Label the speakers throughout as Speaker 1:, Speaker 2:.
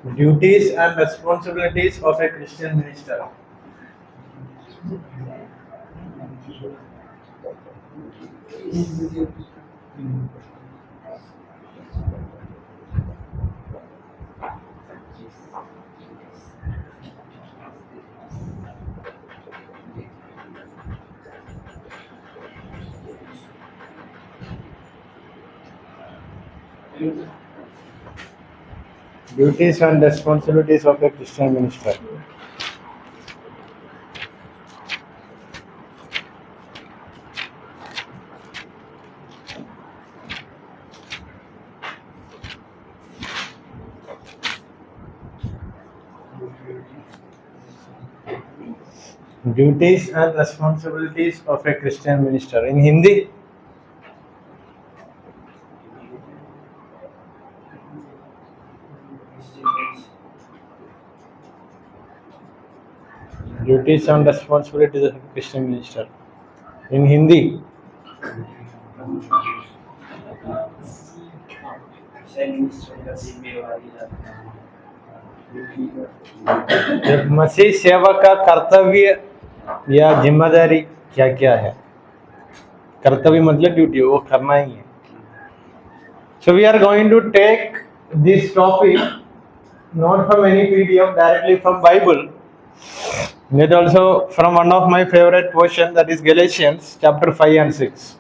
Speaker 1: Duties and responsibilities of a Christian minister. Duties and responsibilities of a Christian minister. Duties and responsibilities of a Christian minister. In Hindi, duties and responsibilities of a Christian minister. In Hindi, एक मसीह सेवक का कर्तव्य या जिम्मेदारी क्या क्या है? कर्तव्य मतलब ड्यूटी, वो करना ही है. So we are going to take this topic not from any PDF, directly from Bible. Yet also from one of my favorite portions, that is Galatians chapter 5 and 6.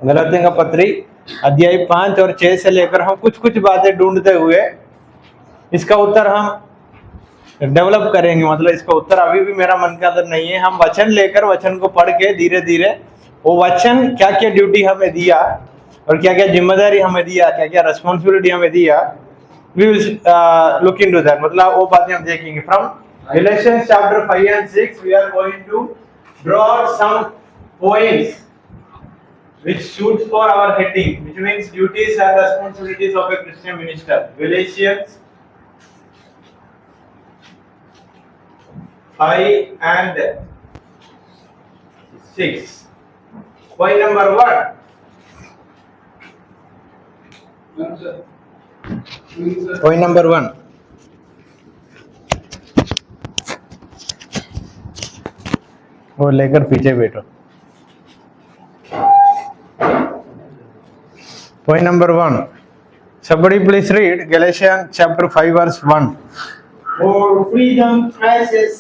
Speaker 1: गलातियों का पत्री अध्याय 5 और 6 से लेकर हम कुछ कुछ बातें ढूंढते हुए इसका उत्तर हम डेवलप करेंगे. मतलब इसका उत्तर अभी भी मेरा मन के अंदर नहीं है. हम वचन लेकर वचन को पढ़ के धीरे धीरे वो वचन क्या क्या ड्यूटी हमें दिया और क्या क्या जिम्मेदारी हमें दिया, क्या क्या रेस्पॉन्सिबिलिटी हमें दिया, we will look into that. मतलब वो बातें हम देखेंगे. From Galatians chapter 5 and 6 we are going to draw out some points which suits for our heading, which means duties and responsibilities of a Christian minister. Galatians 5 and 6. Point number 1. Point number 1. वो लेकर पीछे बैठो. Point number 1. Somebody please read Galatians chapter 5 verse 1.
Speaker 2: For freedom Christ has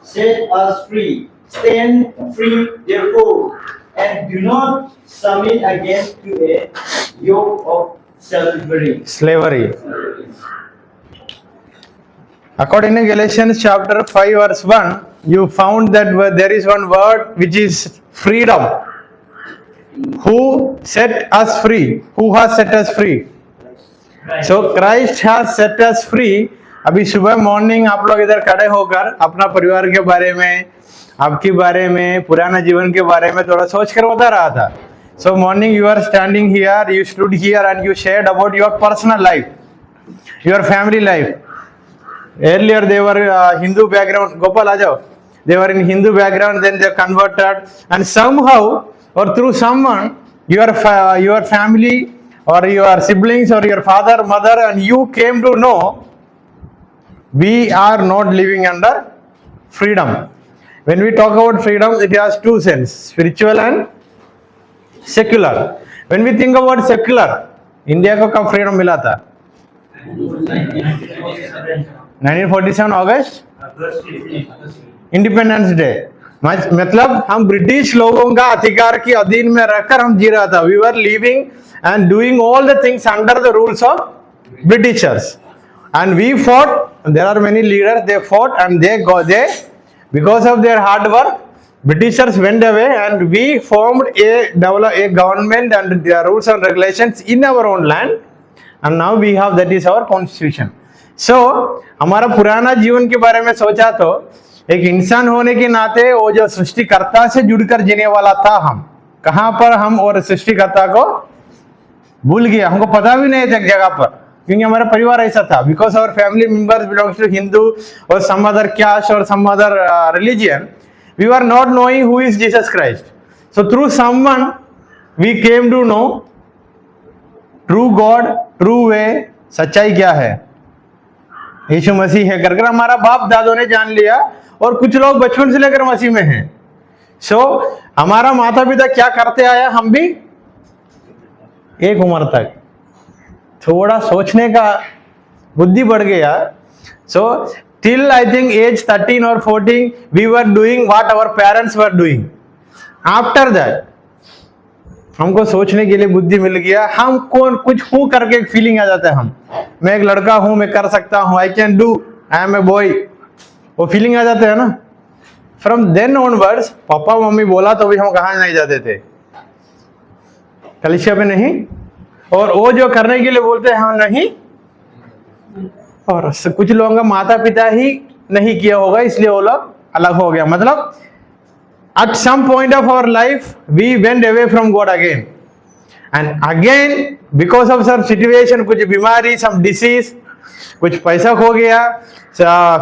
Speaker 2: set us free. Stand free, therefore, and do not submit again to a yoke of
Speaker 1: slavery. According to Galatians chapter 5 verse 1, you found that there is one word which is freedom. Who set us free? Who has set us free? So Christ has set us free. अभी सुबह morning आप लोग इधर खड़े होकर अपना परिवार के बारे में, आपके बारे में, पुराना जीवन के बारे में थोड़ा सोच कर बता रहा था. So morning you are standing here, you stood here and you shared about your personal life, your family life. Earlier they were Hindu background. Gopal, आ जाओ. They were in Hindu background, then they converted, and somehow or through someone, your family or your siblings or your father, mother, and you came to know we are not living under freedom. When we talk about freedom, it has two senses, spiritual and secular. When we think about secular, India को कब freedom मिला था? 1947 अगस्त, independence day. मतलब हम British लोगों का अधिकार के अधीन में रहकर हम जी रहा था. We were living and doing all the things under the rules of Britishers, and we fought. There are many leaders, they fought and they because of their hard work, Britishers went away and we formed a government and their rules and regulations in our own land, and now we have, that is our constitution. So हमारा पुराना जीवन के बारे में सोचा तो एक इंसान होने के नाते वो जो सृष्टिकर्ता से जुड़कर जीने वाला था, हम कहाँ पर हम और सृष्टिकर्ता को भूल गया. हमको पता भी नहीं था एक जगह पर, क्योंकि हमारा परिवार ऐसा था. Because our family members belongs to Hindu और some other caste or some other religion, we were not knowing who is Jesus Christ. So through someone we came to know true God, true way, सच्चाई क्या है? यीशु मसीह है कर हमारा बाप दादों ने जान लिया, और कुछ लोग बचपन से लेकर मसीह में हैं। सो हमारा माता पिता क्या करते आया, हम भी एक उम्र तक थोड़ा सोचने का बुद्धि बढ़ गया। So till I think age 13 और 14 we were doing what our parents were doing. After that हमको सोचने के लिए बुद्धि मिल गया, हम कौन कुछ हूं करके एक फीलिंग आ जाता है, मैं एक लड़का हूं, मैं कर सकता हूं, I can do, I am a boy, वो फीलिंग आ जाता है ना। फ्रॉम देन ऑनवर्ड्स पापा मम्मी बोला तो भी हम कहाँ नहीं जाते थे, कलीसिया पे नहीं, और वो जो करने के लिए बोलते हैं हाँ नहीं, और कुछ लोगों का माता पिता ही नहीं किया होगा इसलिए वो लोग अलग हो गया। मतलब at some point of our life we went away from God again, and again because of some situation, कुछ बीमारी, some disease, कुछ पैसा खो गया,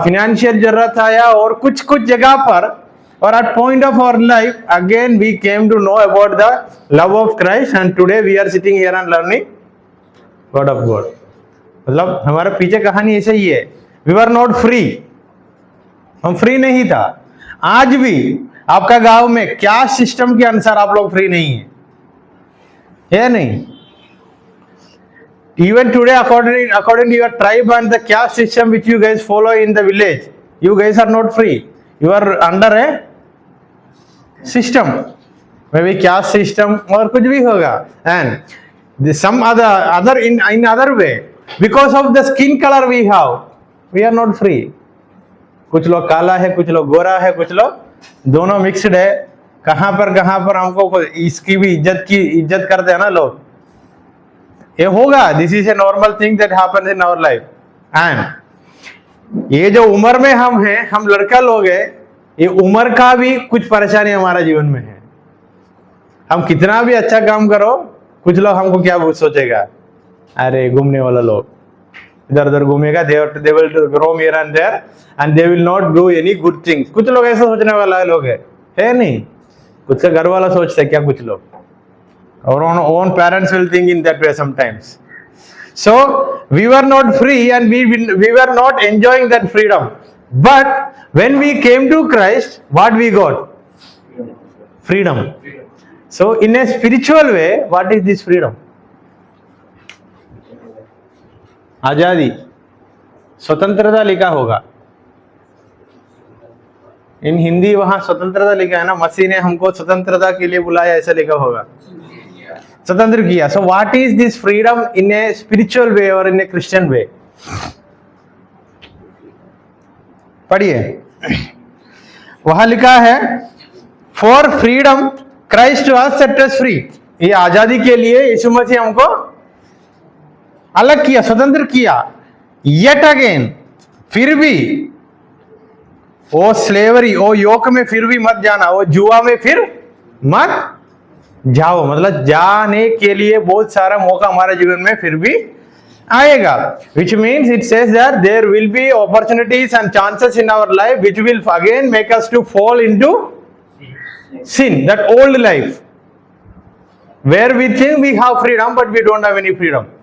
Speaker 1: financial जरूरत आया, और कुछ कुछ जगह पर, और at point of our life again we came to know about the love of Christ, and today we are sitting here and learning word of God। मतलब हमारे पीछे कहानी ऐसे ही है, we were not free, हम फ्री नहीं था। आज भी आपका गांव में क्या सिस्टम के अनुसार आप लोग फ्री नहीं है नहीं? Even today, according to your tribe and the caste system which you guys follow in the village, you guys are not free. You are under a system, maybe caste system और कुछ भी होगा, and some other in other way, because of the skin color we have, we are not free. कुछ लोग काला है, कुछ लोग गोरा है, कुछ लोग दोनों मिक्सड है। कहां पर हमको इसकी भी इज्जत करते हैं ना लोग, ये होगा। This is a normal thing that happens in our life. And ये जो उम्र में हम हैं, हम लड़का लोग हैं, ये उम्र का भी कुछ परेशानी हमारा जीवन में है। हम कितना भी अच्छा काम करो, कुछ लोग हमको क्या सोचेगा, अरे घूमने वाला लोग इधर उधर घूमेगा, they will roam here and there and they will not do any good things। कुछ लोग ऐसा सोचने वाला लोग है नहीं, कुछ का घर वाला सोचता है क्या, कुछ लोग, our own parents will think in that way sometimes। So we were not free and we were not enjoying that freedom, but when we came to Christ, what we got? Freedom। So in a spiritual way, what is this freedom? आजादी, स्वतंत्रता लिखा होगा, इन हिंदी वहां स्वतंत्रता लिखा है ना, मसीह ने हमको स्वतंत्रता के लिए बुलाया, ऐसा लिखा होगा, स्वतंत्र किया। So what is this freedom in a spiritual way और इन ए क्रिश्चियन वे? पढ़िए, वहां लिखा है for freedom Christ has set us free. ये आजादी के लिए यीशु मसीह हमको अलग किया, स्वतंत्र किया। येट अगेन, फिर भी वो स्लेवरी, वो योक में फिर भी मत जाना, वो जुआ में फिर मत जाओ। मतलब जाने के लिए बहुत सारा मौका हमारे जीवन में फिर भी आएगा, which means it says that there will be opportunities and chances in our life which will again make us to fall into sin, that old life where we think we have freedom but we don't have any freedom।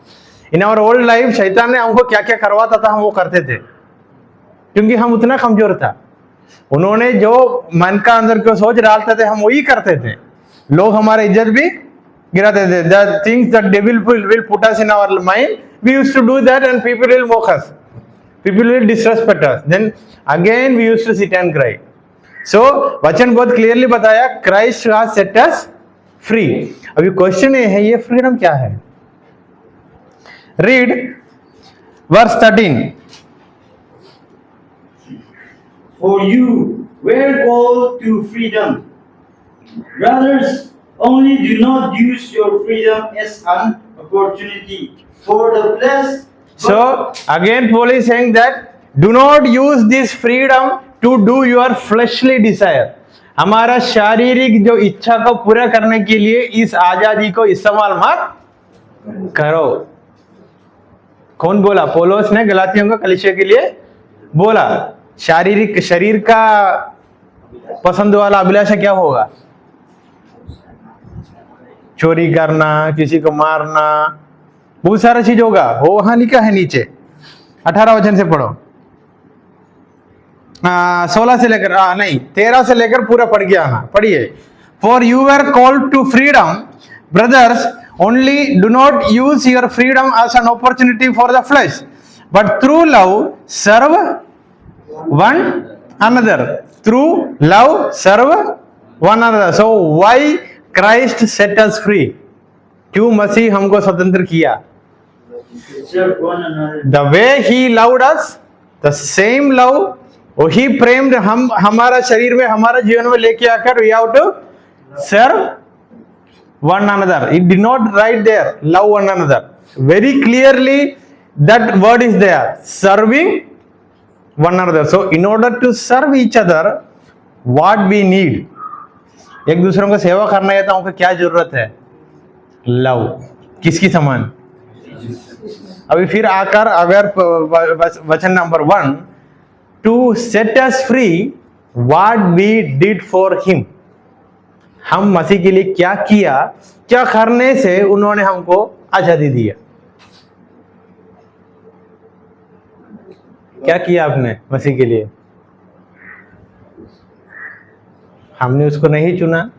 Speaker 1: In our old life शैतान ने हमको क्या क्या करवाता था, हम वो करते थे, क्योंकि हम उतना कमजोर था। उन्होंने जो मन का अंदर को सोच डालते थे, हम वही करते थे। लोग हमारे इज्जत भी गिराते थे। The things that devil will put us in our mind, we used to do that and people will mock us, people will disrespect us, then again we used to sit and cry. So वचन बहुत clearly बताया, Christ has set us free. अभी question ये है, ये freedom क्या है? Read verse 13।
Speaker 2: For you were called to freedom. Brothers, only do not use your freedom as an opportunity for the flesh.
Speaker 1: So again Paul is saying that do not use this freedom to do your fleshly desire। हमारा शारीरिक जो इच्छा को पूरा करने के लिए इस आजादी को इस्तेमाल मत करो। कौन बोला? पौलुस ने गलातियों को कलीसिया के लिए बोला। शारीरिक, शरीर का पसंद वाला अभिलाषा क्या होगा? चोरी करना, किसी को मारना, बहुत सारा चीज होगा, वो वहां लिखा है नीचे। 18 वचन से पढ़ो, 16 से लेकर नहीं 13 से लेकर पूरा पढ़ के आना, पढ़िए। For you are called to freedom brothers, only do not use your freedom as an opportunity for the flesh, but through love serve one another, through love serve one another. So why Christ set us free, क्यों मसीह हमको स्वतंत्र किया?
Speaker 2: Serve one another.
Speaker 1: The way he loved us, the same love, वही प्रेम हम हमारा शरीर में, हमारा जीवन में लेके आकर we have to serve one another. It did not write there love one another. Very clearly that word is there, serving one another. So in order to serve each other, what we need, एक दूसरों को सेवा करना है तो हमको क्या जरूरत है? लव। किसकी समान? अभी फिर आकर अगर वचन number 1, to set us free what we did for him, हम मसीह के लिए क्या किया, क्या करने से उन्होंने हमको आजादी दिया। क्या किया आपने मसीह के लिए? हमने उसको नहीं चुना,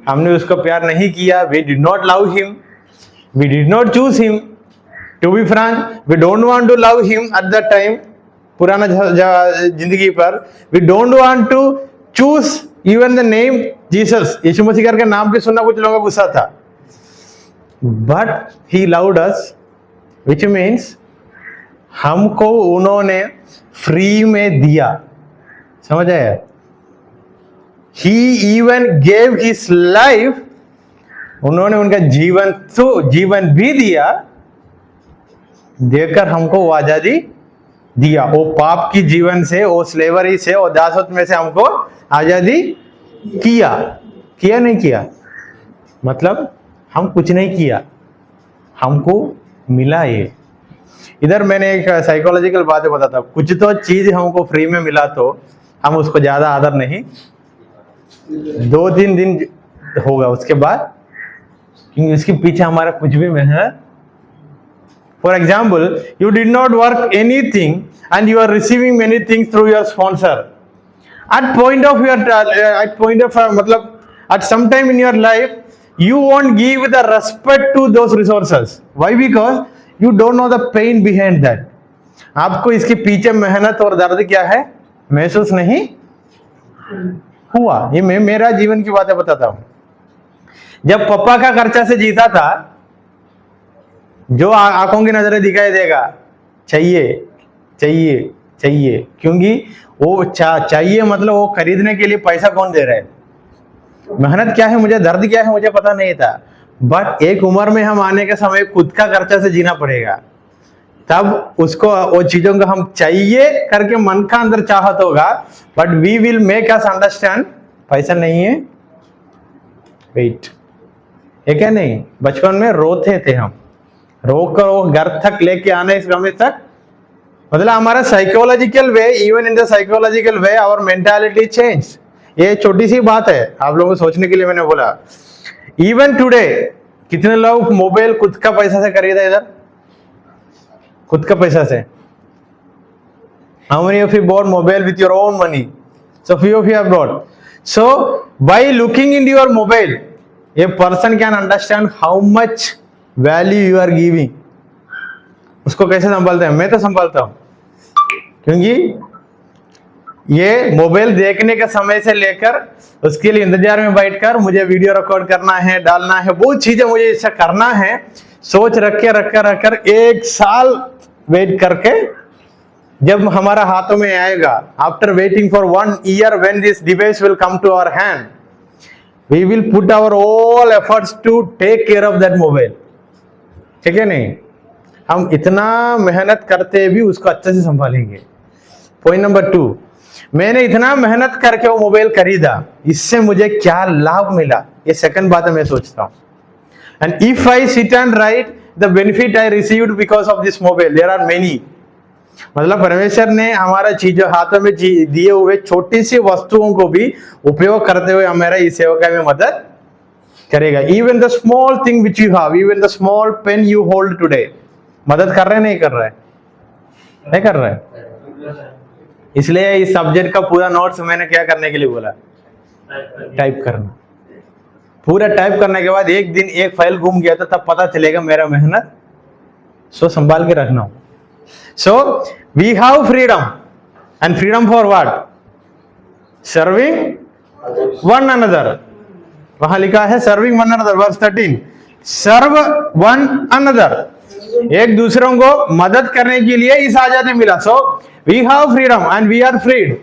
Speaker 1: हमने उसको प्यार नहीं किया। We did not love him, we did not choose him. To be frank, we don't want to love him at that time, पुराना जिंदगी पर। We don't want to choose even the name Jesus, Yeshu Masih करके नाम भी सुनना कुछ लोगों को गुस्सा था। But he loved us, which means हमको उन्होंने फ्री में दिया, समझ आया? He even gave his life, उन्होंने उनका जीवन तो जीवन भी दिया, देकर हमको वो आजादी दिया। वो पाप की जीवन से, वो स्लेवरी से, वो दासत्व में से हमको आजादी किया। किया नहीं किया मतलब हम कुछ नहीं किया, हमको मिला ये। इधर मैंने एक साइकोलॉजिकल बात बताता हूँ, कुछ तो चीज हमको फ्री में मिला तो हम उसको ज्यादा आदर नहीं, 2-3 दिन होगा, उसके बाद क्योंकि इसके पीछे हमारा कुछ भी मेहनत। For example, you did not work anything and you are receiving many things through your sponsor. At point of मतलब at some time in your life you won't give the respect to those resources. Why? Because you don't know the pain behind that. आपको इसके पीछे मेहनत और दर्द क्या है महसूस नहीं हुआ। ये मैं मेरा जीवन की बातें बताता हूं। जब पापा का खर्चा से जीता था, जो आंखों की नजरें दिखाई देगा, चाहिए चाहिए चाहिए, क्योंकि वो चाहिए मतलब वो खरीदने के लिए पैसा कौन दे रहा है? मेहनत क्या है, मुझे दर्द क्या है मुझे पता नहीं था। बट एक उम्र में हम आने के समय खुद का खर्चा से जीना पड़ेगा, तब उसको वो चीजों को हम चाहिए करके मन का अंदर चाहत होगा। But we will make us understand पैसा नहीं है, वेट, ये क्या नहीं। बचपन में रोते थे हम, रो कर वो घर तक लेके आने इस समय तक, मतलब हमारा psychological way, even in the psychological way our mentality change. ये छोटी सी बात है आप लोगों को सोचने के लिए मैंने बोला। इवन टुडे कितने लोग मोबाइल खुद का पैसा से खरीदा, इधर खुद का पैसा से। How many of you bought mobile with your own money? So few of you have bought. So by looking into your mobile, a person can understand how much value you are giving. उसको कैसे संभालते हैं? मैं तो संभालता हूं, क्योंकि ये मोबाइल देखने के समय से लेकर उसके लिए इंतजार में बैठकर मुझे वीडियो रिकॉर्ड करना है, डालना है, बहुत चीजें मुझे इससे करना है, सोच रखकर 1 साल वेट करके जब हमारा हाथों में आएगा, after waiting for 1 year when this device will come to our hand, we will put our all efforts to take care of that mobile. ठीक है नहीं? हम इतना मेहनत करते भी उसको अच्छे से संभालेंगे। पॉइंट नंबर 2, मैंने इतना मेहनत करके वो मोबाइल खरीदा, इससे मुझे क्या लाभ मिला, ये सेकंड बात है मैं सोचता हूँ। And if I sit and write the benefit I received because of this mobile, there are many. मतलब परमेश्वर ने हमारा चीजों हाथों में दिए हुए छोटी सी वस्तुओं को भी उपयोग करते हुए हमारा इस सेवा में मदद करेगा। Even the small thing which you have, even the small pen you hold today, मदद कर रहे नहीं कर रहे? नहीं कर रहे। इसलिए इस सब्जेक्ट का पूरा नोट्स मैंने क्या करने के लिए बोला? टाइप करना। पूरा टाइप करने के बाद एक दिन एक फाइल गुम गया तो तब पता चलेगा मेरा मेहनत। सो संभाल के रखना। So we have freedom, and freedom for what? Serving one another. वहां लिखा है serving one another, verse 13, serve one another, एक दूसरों को मदद करने के लिए इस आजादी मिला। So we have freedom and we are freed.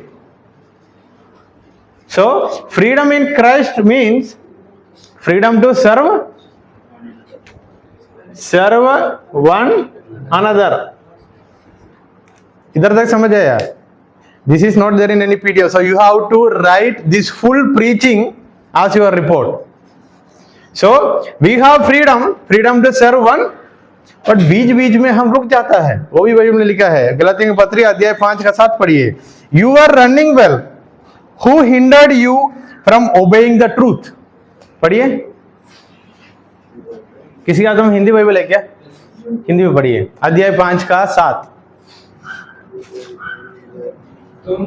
Speaker 1: So freedom in Christ means freedom to serve one another. इधर तक समझ आया? This is not there in any PDF, so you have to write this full preaching as your report. So we have freedom to serve one, but बीच बीच में हम रुक जाता है। वो भी बाइबल में लिखा है, गलातियों की पत्री अध्याय 5 का 7 पढ़िए। You are running well, who hindered you from obeying the truth? पढ़िए। किसी का तुम हिंदी बाइबल है क्या? हिंदी में पढ़िए, अध्याय 5 का 7।
Speaker 3: तुम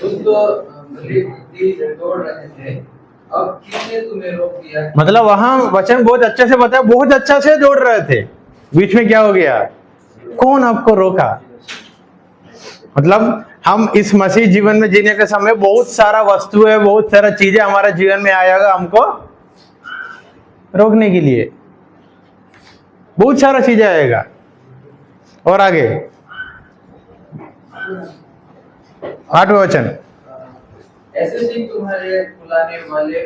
Speaker 3: तो दौड़ रहे थे, अब किसने तुम्हें रोक दिया?
Speaker 1: मतलब वहां वचन बहुत अच्छे से बताया, बहुत अच्छा से दौड़ रहे थे, बीच में क्या हो गया? कौन आपको रोका? मतलब हम इस मसीह जीवन में जीने के समय बहुत सारा वस्तु है, बहुत सारा चीजें हमारे जीवन में आएगा हमको रोकने के लिए, बहुत सारा चीजें आएगा। और आगे 8वां वचन,
Speaker 3: ऐसे ही तुम्हारे बुलाने वाले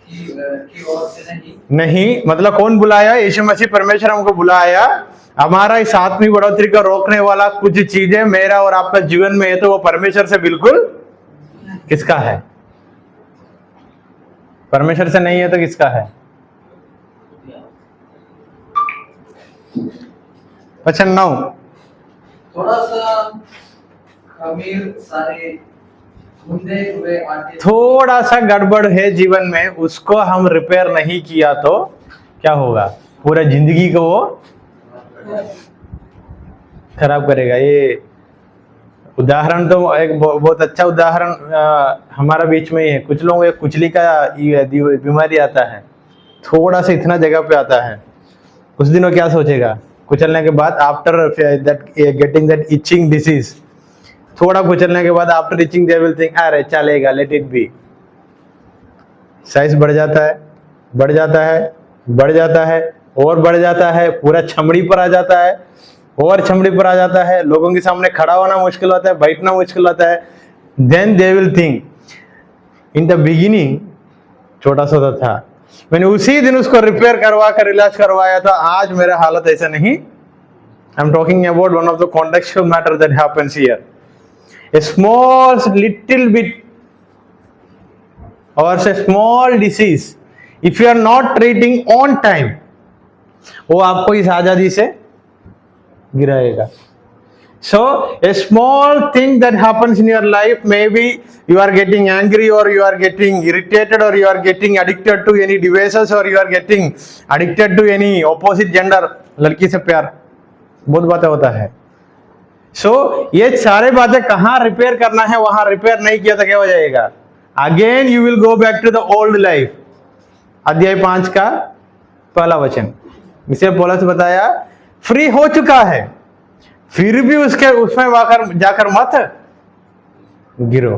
Speaker 3: की ओर से
Speaker 1: नहीं, मतलब कौन बुलाया? यीशु मसीह परमेश्वर हमको बुलाया। हमारा इस आत्मिक बढ़ोतरी को रोकने वाला कुछ चीजें मेरा और आपका जीवन में है तो वो परमेश्वर से बिल्कुल किसका है? परमेश्वर से नहीं है तो किसका है? वचन 9,
Speaker 3: थोड़ा सा खमीर सारे मुंदे हुए आटे,
Speaker 1: थोड़ा सा गड़बड़ है जीवन में, उसको हम रिपेयर नहीं किया तो क्या होगा? पूरा जिंदगी को वो खराब करेगा। ये उदाहरण तो एक बहुत अच्छा उदाहरण हमारा बीच में ही है। कुछ लोगों को कुचली का बीमारी आता है, थोड़ा सा इतना जगह पे आता है, कुछ दिनों क्या सोचेगा? कुचलने के बाद after that getting that itching disease, थोड़ा कुचलने के बाद after itching they will think अरे चलेगा, लेट इट बी। साइज बढ़ जाता है, बढ़ जाता है, बढ़ जाता है, और बढ़ जाता है, पूरा चमड़ी पर आ जाता है, और चमड़ी पर आ जाता है, लोगों के सामने खड़ा होना मुश्किल होता है, बैठना मुश्किल होता है। Then they will think in the beginning छोटा सा था, मैंने उसी दिन उसको रिपेयर करवा कर इलाज करवाया था, आज मेरा हालत ऐसा नहीं। I am talking about one of the contextual matter that happens here. A small little bit or a small disease, if you are not treating on time, वो आपको इस आजादी से गिराएगा। So a small thing that happens in your life, maybe you are getting angry or you are getting irritated or you are getting addicted to any devices or you are getting addicted to any opposite gender, लड़की से प्यार, बहुत बातें होता है। सो ये सारे बातें कहाँ रिपेयर करना है, वहां रिपेयर नहीं किया तो क्या हो जाएगा? Again you will go back to the old life. अध्याय 5 का 1 वचन, इसे पौलुस बताया फ्री हो चुका है, फिर भी उसमें जाकर मत गिरो।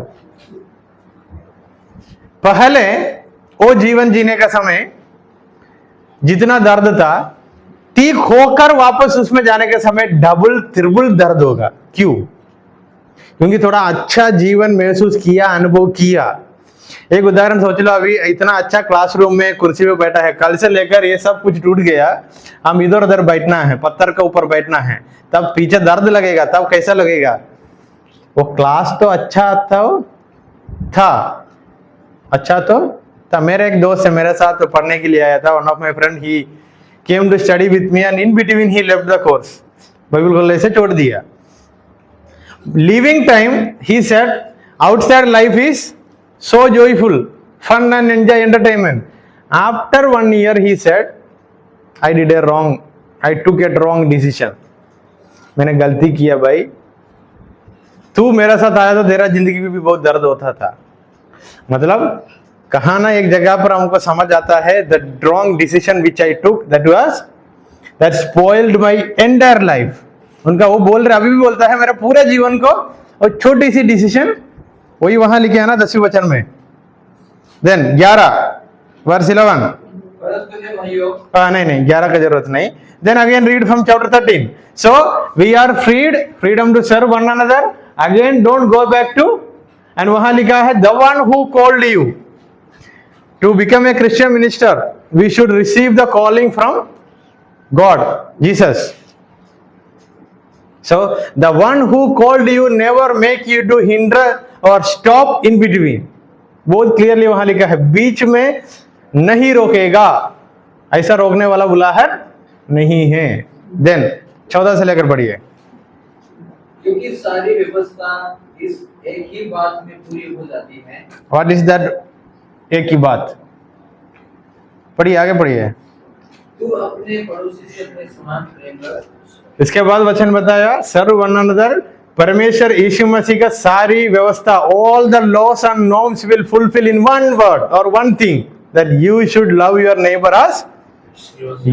Speaker 1: पहले वो जीवन जीने का समय जितना दर्द था, ठीक होकर वापस उसमें जाने के समय डबल ट्रिपल दर्द होगा। क्यों? क्योंकि थोड़ा अच्छा जीवन महसूस किया, अनुभव किया। एक उदाहरण सोच लो, अभी इतना अच्छा क्लासरूम में कुर्सी पे बैठा है, कल से लेकर ये सब कुछ टूट गया, हम इधर उधर बैठना है, पत्थर के ऊपर बैठना है, तब पीछे दर्द लगेगा, तब कैसा लगेगा? वो क्लास तो अच्छा था, अच्छा तो था। मेरे एक दोस्त है, मेरे साथ तो पढ़ने के लिए आया था, one of my friend, he came to study with me and in between he left the course, Bible college से छोड़ दिया। Leaving time he said outside life is so joyful, fun and enjoy entertainment, after 1 year he said, I did a wrong, I took a wrong decision. मैंने गलती किया भाई, तू मेरे साथ आया तो तेरा जिंदगी में भी बहुत दर्द होता था। मतलब कहा ना, एक जगह पर हमको समझ आता है, the wrong decision which I took, that spoiled my entire life. उनका वो बोल रहे, अभी भी बोलता है, मेरा पूरा जीवन को, और छोटी सी डिसीजन, वही वहां लिखे है ना 10वें वचन में। देन 11 वर्स 11,
Speaker 3: परंतु हे भाइयों,
Speaker 1: नहीं 11 का जरूरत नहीं। Then again read from chapter 13. So we are freedom to serve one another. Again don't go back to, and वहां लिखा है the one who called you to become a Christian minister, we should receive the calling from God Jesus. So the one who called you never make you to hinder or stop in between. बहुत clearly वहां लिखा है, बीच में नहीं रोकेगा, ऐसा रोकने वाला बुलाहट नहीं है. देन 14 से लेकर पढ़िए.
Speaker 3: क्योंकि सारी व्यवस्था इस एक ही बात में पूरी हो जाती है।
Speaker 1: व्हाट इज दैट एक ही बात? पढ़िए, आगे पढ़िए.
Speaker 3: तू अपने पड़ोसी से अपने समान प्रेम कर।
Speaker 1: इसके बाद वचन बताया, सर्व वन अनदर. परमेश्वर यीशु मसीह का सारी व्यवस्था, all the laws and norms will fulfil in one word और one thing, that you should love your neighbour as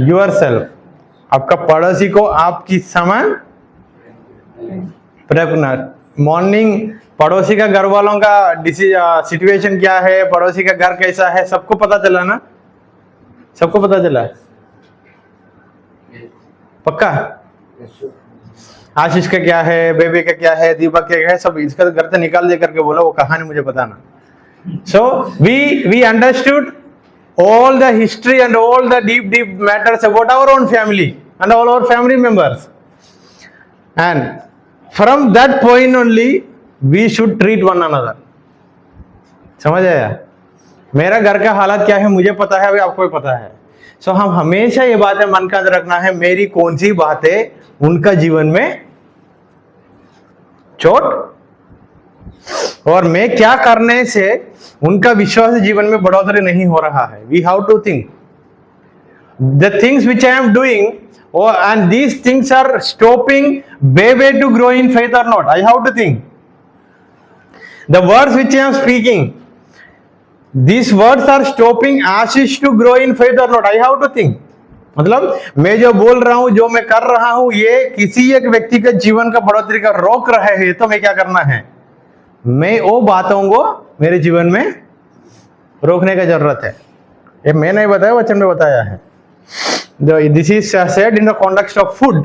Speaker 1: yourself. आपका पड़ोसी को आपकी समान प्रेम. मॉर्निंग पड़ोसी का, घर वालों का सिचुएशन क्या है, पड़ोसी का घर कैसा है, सबको पता चला ना? सबको पता चला? पक्का? आशीष का क्या है, बेबी का क्या है, दीपक का क्या है, सब इसका घर से निकाल दे करके बोला, वो कहानी मुझे पता ना. So we understood all the history and all the deep matters about our own family and all our family members, and from that point only we should treat one another. समझ आया? मेरा घर का हालत क्या है मुझे पता है, अभी आपको भी पता है. सो हम हमेशा ये बातें मन का रखना है, मेरी कौन सी बातें उनका जीवन में चोट, और मैं क्या करने से उनका विश्वास जीवन में बढ़ोतरी नहीं हो रहा है. We have to think the things which I am doing, and these things are stopping baby to grow in faith or not. I have to think the words which I am speaking, these words are stopping Ashish to grow in faith or not. I have to think. मतलब मैं जो बोल रहा हूं, जो मैं कर रहा हूं, ये किसी एक व्यक्ति के जीवन का बढ़ोतरी का रोक रहे हैं, तो मैं क्या करना है, मैं वो बातों को मेरे जीवन में रोकने की जरूरत है. ये मैं नहीं बताया, वचन में बताया है. This is said in the context of food,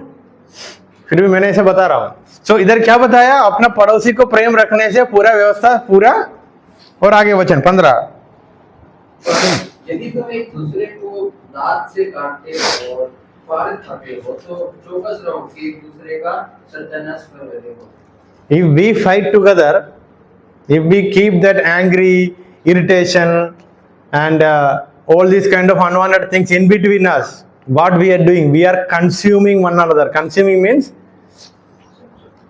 Speaker 1: फिर भी मैंने इसे बता रहा हूं. सो इधर क्या बताया, अपना पड़ोसी को प्रेम रखने से पूरा व्यवस्था पूरा. और आगे वचन 15,
Speaker 3: यदि तुम एक दूसरे को दांत से काटते हो और फाड़ खाते हो, तो चौकस रहो कि एक दूसरे का सत्यानाश कर रहे हो.
Speaker 1: if we fight together, if we keep that angry, irritation and all these kind of unwanted things in between us, what we are doing, we are consuming one another. Consuming means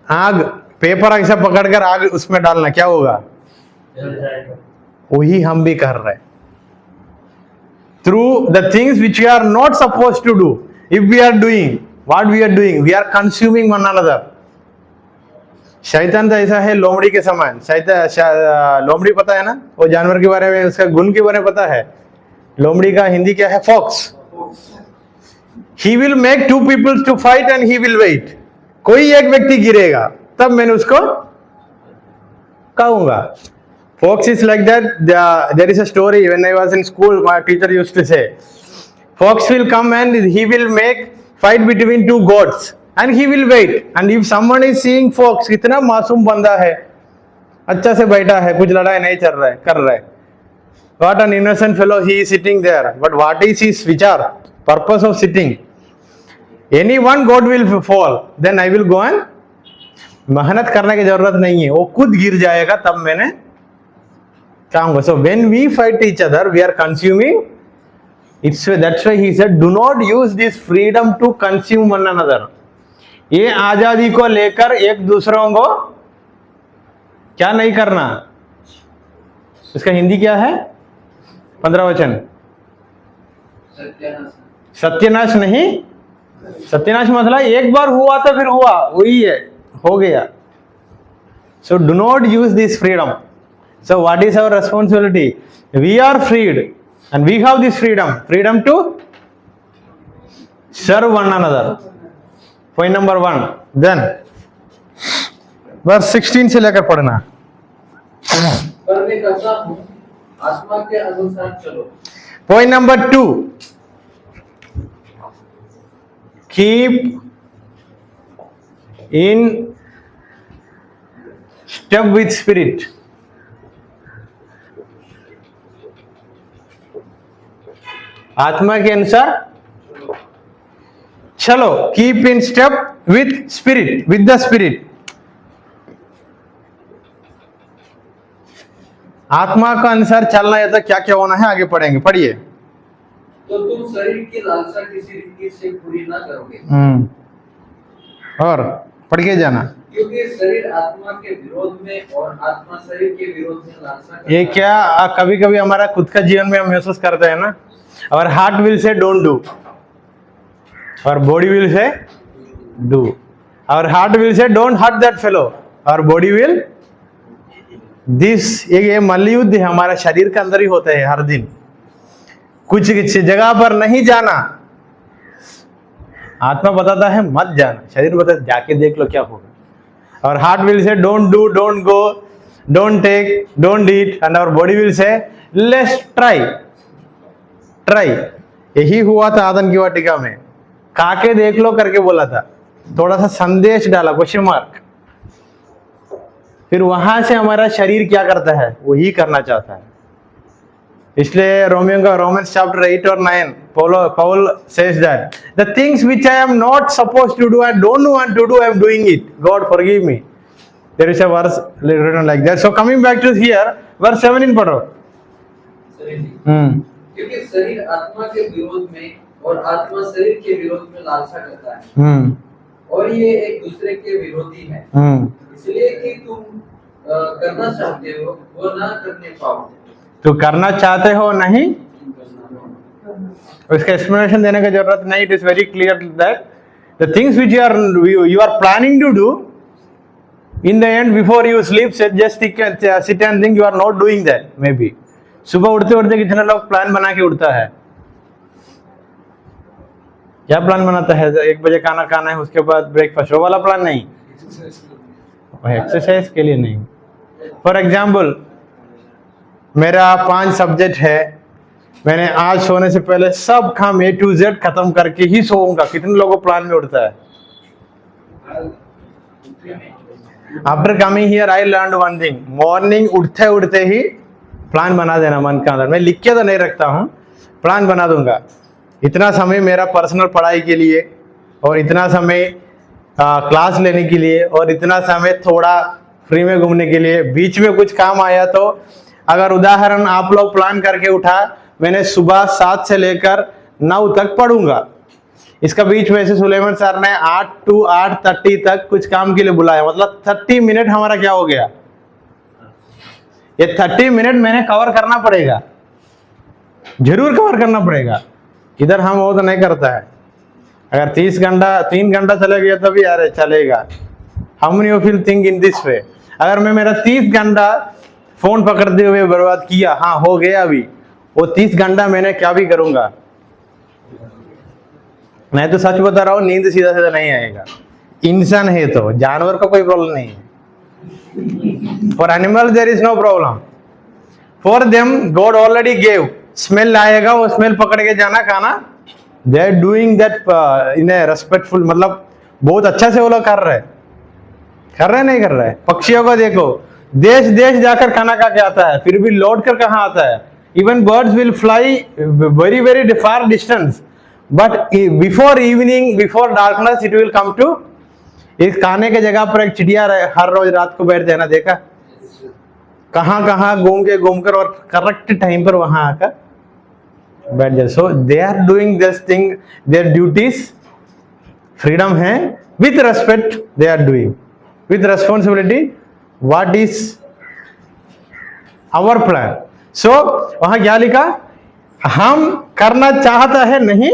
Speaker 1: आग, paper ऐसा पकड़कर आग उसमें डालना, क्या होगा, वही हम भी कर रहे हैं. Through the things which we are not supposed to do, if we are doing what we are doing, we are consuming one another. शैतान तो ऐसा है लोमड़ी के समान. लोमड़ी पता है ना, वो जानवर के बारे में, उसका गुण के बारे में पता है. लोमड़ी का हिंदी क्या है, fox. He will make two people to fight and he will wait. कोई एक व्यक्ति गिरेगा तब मैंने उसको कहूंगा. Fox is like that. There is a story when I was in school, my teacher used to say, Fox will come and he will make fight between two goats and he will wait. And if someone is seeing Fox, कितना मासूम बंदा है, अच्छा से बैठा है, कुछ लड़ाई नहीं चल रहा है, कर रहा है. What an innocent fellow he is sitting there. But what is his vichar, purpose of sitting? Any one goat will fall, then I will go and मेहनत करने की जरूरत नहीं है, वो खुद गिर जाएगा तब मैंने कहूंगा. So when we fight each other, we are consuming. That's why he said, do not use this freedom to consume one another. ये आजादी को लेकर एक दूसरों को क्या नहीं करना. इसका हिंदी क्या है, 15 वचन.
Speaker 3: सत्यानाश।
Speaker 1: सत्यानाश नहीं, सत्यानाश मतलब एक बार हुआ तो फिर हुआ, वही है, हो गया. So do not use this freedom. So what is our responsibility? We are freed and we have this freedom to serve one another. Point number 1. Then verse 16 से लेकर पढ़ना.
Speaker 3: पर मैं कहता हूँ आत्मा के अनुसार चलो।
Speaker 1: Point number 2. Keep in step with spirit. आत्मा के अनुसार चलो. Keep in step with spirit, with the spirit. आत्मा का अनुसार चलना है तो क्या क्या होना है, आगे पढ़ेंगे. पढ़िए.
Speaker 3: तो तुम शरीर की लालसा किसी रीति से पूरी ना करोगे।
Speaker 1: और पढ़ के जाना.
Speaker 3: क्योंकि शरीर आत्मा के विरोध में और आत्मा शरीर के विरोध में लालसा करता
Speaker 1: ये
Speaker 3: है।
Speaker 1: क्या कभी कभी हमारा खुद का जीवन में हम महसूस करते हैं ना. और heart will say don't do और बॉडी विल से डू. और heart will say don't hurt that fellow और बॉडी विल दिस. ये मल्लयुद्ध है हमारा शरीर के अंदर ही होता है हर दिन. कुछ जगह पर नहीं जाना. आत्मा बताता है मत जाना, शरीर बताता जाके देख लो क्या होगा. और heart will say don't do, don't go, don't take, don't eat. And our body will say let's try. Try. यही हुआ था आदन की वाटिका में. काके देख लो करके बोला था, थोड़ा सा संदेश डाला, क्वेश्चन मार्क. फिर वहां से हमारा शरीर क्या करता है, वही करना चाहता है. इसलिए रोमन्स चैप्टर 8 और 9 Paul says that the things which I am not supposed to do, I don't want to do, I am doing it. God forgive me. There is a verse written like that. So coming back to here, verse 17 पढ़ो.
Speaker 3: क्योंकि शरीर आत्मा के विरोध में और आत्मा शरीर के विरोध में लालसा करता है और ये एक दूसरे के विरोधी है, इसलिए कि तुम करना चाहते हो वो ना करने पाओ.
Speaker 1: तो करना चाहते हो नहीं, उसका एक्सप्लेनेशन देने की जरूरत नहीं. It is very clear that the things which you are planning to do, in the end before you sleep just sit and think you are not doing that. maybe सुबह उठते उठते कितने लोग प्लान बना के उठता है. क्या प्लान बनाता है, 1 बजे खाना खाना है, उसके बाद ब्रेकफास्ट, वो वाला प्लान नहीं. एक्सरसाइज के लिए नहीं. फॉर एग्जाम्पल मेरा 5 सब्जेक्ट है, मैंने आज सोने से पहले सब काम A to Z खत्म करके ही सोऊंगा. कितने लोगों को प्लान में उठता है. After coming here I learn one thing. Morning उठते उठते ही प्लान बना देना मन के अंदर. मैं लिख के तो नहीं रखता हूँ, प्लान बना दूंगा. इतना समय मेरा पर्सनल पढ़ाई के लिए और इतना समय क्लास लेने के लिए और इतना समय थोड़ा फ्री में घूमने के लिए. बीच में कुछ काम आया तो अगर उदाहरण आप लोग प्लान करके उठा, मैंने सुबह 7 से लेकर 9 तक पढ़ूंगा. इसका बीच में से सुलेमान सर ने 8 to 8:30 तक कुछ काम के लिए बुलाया, मतलब 30 मिनट हमारा क्या हो गया. ये 30 मिनट मैंने कवर करना पड़ेगा, जरूर कवर करना पड़ेगा. इधर हम वो तो नहीं करता है. अगर 3 घंटा चले गया तभी यार चलेगा. How many of you think in this way. अगर मैं मेरा 30 घंटा फोन पकड़ते हुए बर्बाद किया, हाँ हो गया अभी, वो 30 घंटा मैंने क्या भी करूंगा. मैं तो सच बता रहा हूँ, नींद सीधा सीधा नहीं आएगा. इंसान है तो, जानवर का कोई प्रॉब्लम नहीं है. For animal there is no problem. For them God already gave. Smell आएगा, वो स्मेल पकड़ के जाना खाना. They are doing that in a respectful, मतलब बहुत अच्छा से वो लोग कर रहे नहीं कर रहे. पक्षियों को देखो, देश देश जाकर खाना खा के आता है, फिर भी लौट कर कहाँ आता है. Even birds will fly very very far distance, but before evening, before darkness it will come to. इस खाने के जगह पर एक चिड़िया हर रोज रात को बैठ जाना, देखा कहाँ कहाँ घूमकर और करेक्ट टाइम पर वहां आकर बैठ जाए. So they are doing this thing, their duties. Freedom है, with respect they are doing, with responsibility. What is our plan. So वहां क्या लिखा, हम करना चाहता है नहीं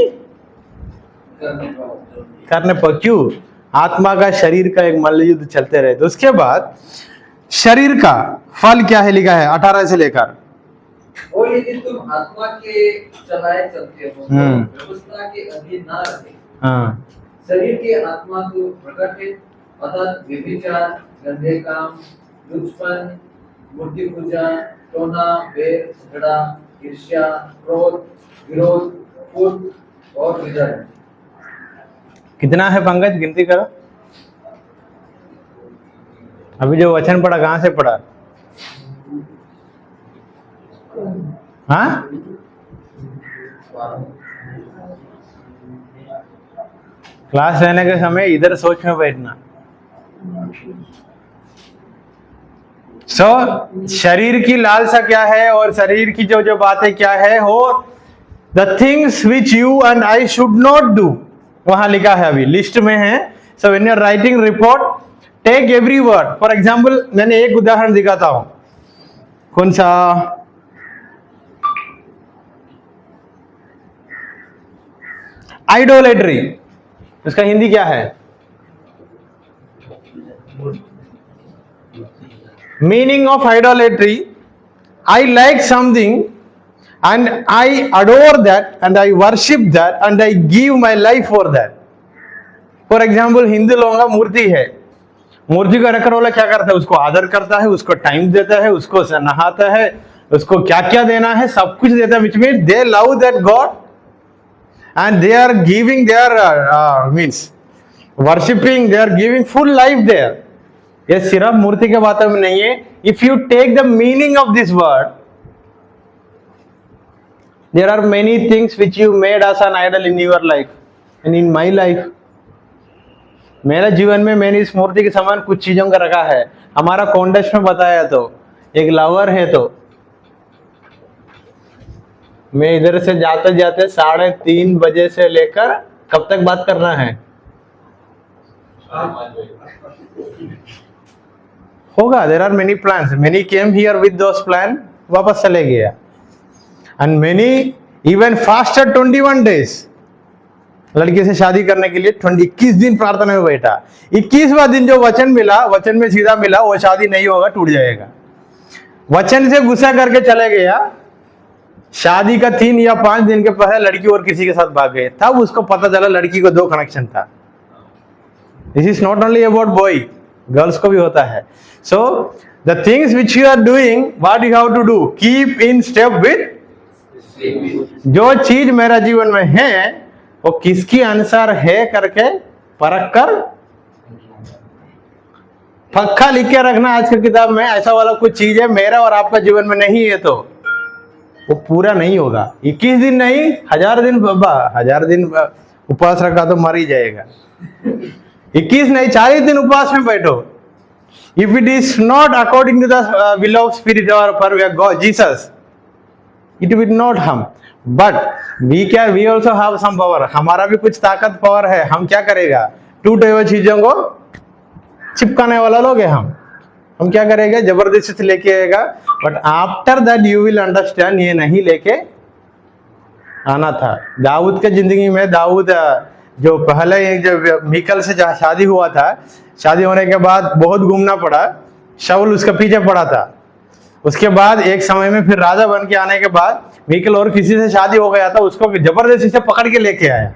Speaker 3: करने का
Speaker 1: करने पर, क्यों? आत्मा का शरीर का एक मल्लयुद्ध चलते रहे। तो उसके बाद शरीर का फल क्या है लिखा है 18 से लेकर।
Speaker 3: और यदि तुम आत्मा के चलाए चलते हो तो व्यवस्था के अधीन ना रहे।
Speaker 1: हाँ,
Speaker 3: शरीर के आत्मा को प्रकट है, अर्थात व्यभिचार, गंदे काम, लुचपन, मूर्ति पूजा, टोना, बैर, झगड़ा, ईर्ष्या, क्रोध, विरोध, फूट और विदर्भ।
Speaker 1: कितना है पंकज, गिनती करो। अभी जो वचन पढ़ा कहाँ से पढ़ा? हाँ, क्लास रहने के समय इधर सोच में बैठना। शरीर की लालसा क्या है और शरीर की जो जो बातें क्या है, हो the things which you and I should not do, वहां लिखा है, अभी लिस्ट में है। So when you are writing report, take every word. For example, मैंने एक उदाहरण दिखाता हूं। कौन सा? आइडोलेट्री, उसका हिंदी क्या है? Meaning of idolatry, I like something and I adore that and I worship that and I give my life for that. For example, Hindu लोगों का मूर्ति है, मूर्ति को रखकर वाला क्या करता है? उसको आदर करता है, उसको टाइम देता है, उसको नहाता है, उसको क्या क्या देना है सब कुछ देता है, which means they love that God and they are giving their means worshipping, they are giving full life there. ये सिर्फ मूर्ति के बातों में नहीं है। If you take the meaning of this word, there are many things which you made as an idol in your life and in my life. मेरे जीवन में मैंने इस मूर्ति के समान कुछ चीजों का रखा है। हमारा कॉन्टेक्स्ट में बताया तो एक लवर है, तो मैं इधर से जाते जाते 3:30 बजे से लेकर कब तक बात करना है? होगा। There are many plans. Many came here with those plans, वापस चले गया। And many even fasted 21 days. लड़की से शादी करने के लिए 21 दिन प्रार्थना में बैठा। 21वां दिन जो वचन मिला, वचन में सीधा मिला, वो शादी नहीं होगा, टूट जाएगा। वचन से गुस्सा करके चले गया। शादी का 3 या 5 दिन के पहले लड़की और किसी के साथ भाग गए। तब उसको पता चला लड़की को 2 कनेक्शन था। This is not only about boy, girls को भी होता है। So the things which you are doing, what you have to do, keep in step with. जो चीज मेरा जीवन में है वो किसकी अनुसार है करके परख कर पक्का लिख के रखना। आज की किताब में ऐसा वाला कुछ चीज है मेरा और आपका जीवन में नहीं है तो वो पूरा नहीं होगा। 21 दिन नहीं, 1000 दिन, बाबा 1000 दिन उपवास रखा तो मर ही जाएगा। 21 नहीं, 40 दिन उपवास में बैठो। If it is not according to the will of spirit और for God Jesus, it will not harm, but we also have some power. हमारा भी कुछ ताकत पावर है। हम क्या करेगा? टूटे हुए चीजों को चिपकाने वाला लोग हैं हम क्या करेंगे? जबरदस्ती से लेके आएगा। But after that you will understand, ये नहीं लेके आना था। दाऊद के जिंदगी में, दाऊद जो पहले जब मीकल से शादी हुआ था, शादी होने के बाद बहुत घूमना पड़ा, शाऊल उसका पीछे पड़ा था। उसके बाद एक समय में फिर राजा बन के आने के बाद मीकल और किसी से शादी हो गया था, उसको जबरदस्ती से पकड़ के लेके आया।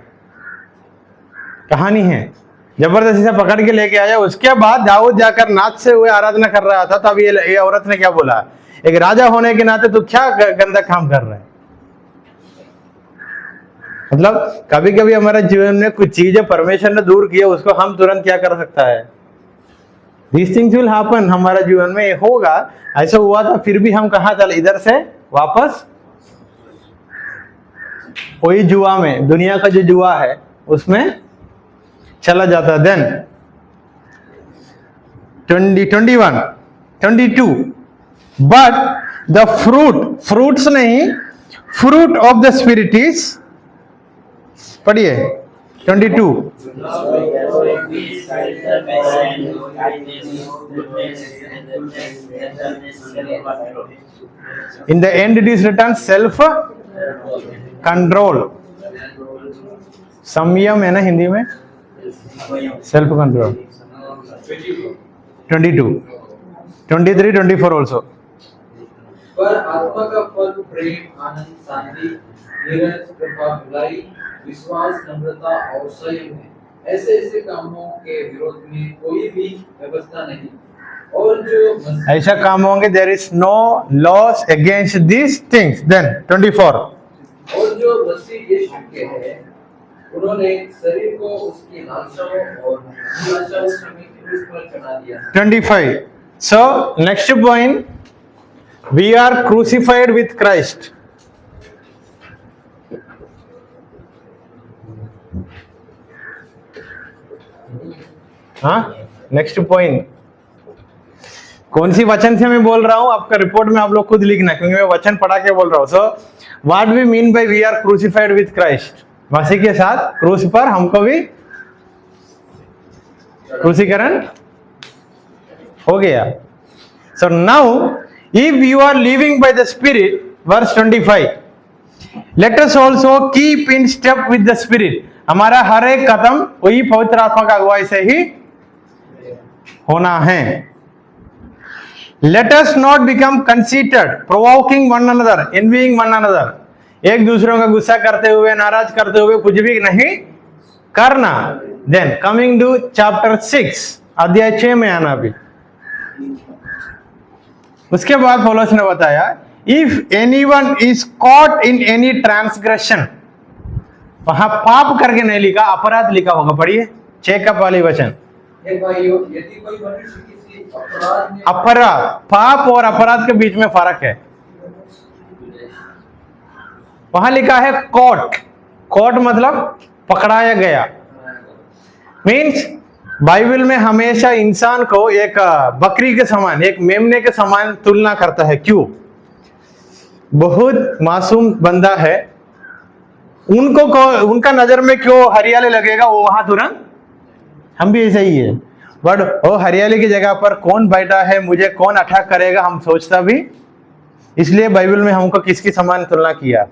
Speaker 1: कहानी है, जबरदस्ती से पकड़ के लेके आया। उसके बाद दाऊद जाकर नाच से हुए आराधना कर रहा था, तब ये औरत ने क्या बोला, एक राजा होने के नाते तू क्या गंदा काम कर रहा है। मतलब कभी कभी हमारे जीवन में कुछ चीजें परमेश्वर ने दूर किया, उसको हम तुरंत क्या कर सकता है? These things will happen, हमारे जीवन में होगा। ऐसा हुआ था, फिर भी हम कहा चल इधर से वापस वही जुआ में, दुनिया का जो जुआ है उसमें चला जाता। देन 21, 22, बट द फ्रूट्स नहीं, fruit of the spirit is, पढ़िए 22, in the end it is written self control, संयम है ना हिंदी में, सेल्फ कंट्रोल। 22, 23, 24 ऑल्सो।
Speaker 3: पर आत्मा का फल प्रेम, आनंद, शांति, धीरज, कृपा, भलाई, विश्वास, नम्रता और संयम है। ऐसे ऐसे कामों के विरोध में कोई भी व्यवस्था नहीं। और जो
Speaker 1: ऐसा काम होंगे, there is no loss against these things. Then 24,
Speaker 3: और जो मसीह यीशु के हैं, उन्होंने शरीर को उसकी लालसाओं और अभिलाषाओं समेत क्रूस पर चढ़ा दिया।
Speaker 1: 25, so next point, we are crucified with Christ. हाँ, नेक्स्ट पॉइंट कौन सी वचन से मैं बोल रहा हूं, आपका रिपोर्ट में आप लोग खुद लिखना, क्योंकि मैं वचन पढ़ा के बोल रहा हूं। So what we mean by we are crucified with Christ, Masih के साथ क्रूस पर हमको भी क्रूसीकरण हो गया। So now if you are living by the spirit, verse 25, let us also keep in step with the spirit. हमारा हर एक कदम वही पवित्र आत्मा का अगुवाई से ही होना है। Let us not become conceited, provoking one another, envying one another. एक दूसरों का गुस्सा करते हुए, नाराज करते हुए कुछ भी नहीं करना। देन कमिंग टू चैप्टर 6, अध्याय 6 में आना भी। उसके बाद पौलुस ने बताया, if anyone is caught in any transgression, वहां पाप करके नहीं लिखा, अपराध लिखा होगा। पढ़िए 6 का पहली वचन।
Speaker 3: हे भाइयों, यदि कोई मनुष्य किसी अपराध में,
Speaker 1: अपराध, पाप और अपराध के बीच में फर्क है। वहां लिखा है कॉट, कॉट मतलब पकड़ाया गया। मीन्स बाइबल में हमेशा इंसान को एक बकरी के समान, एक मेमने के समान तुलना करता है। क्यों? बहुत मासूम बंदा है, उनका नजर में क्यों हरियाली लगेगा, वो वहां तुरंत, हम भी ऐसे ही है। बट वो हरियाली की जगह पर कौन बैठा है, मुझे कौन अटैक करेगा, हम सोचता भी। इसलिए बाइबल में हमको किसकी समान तुलना किया?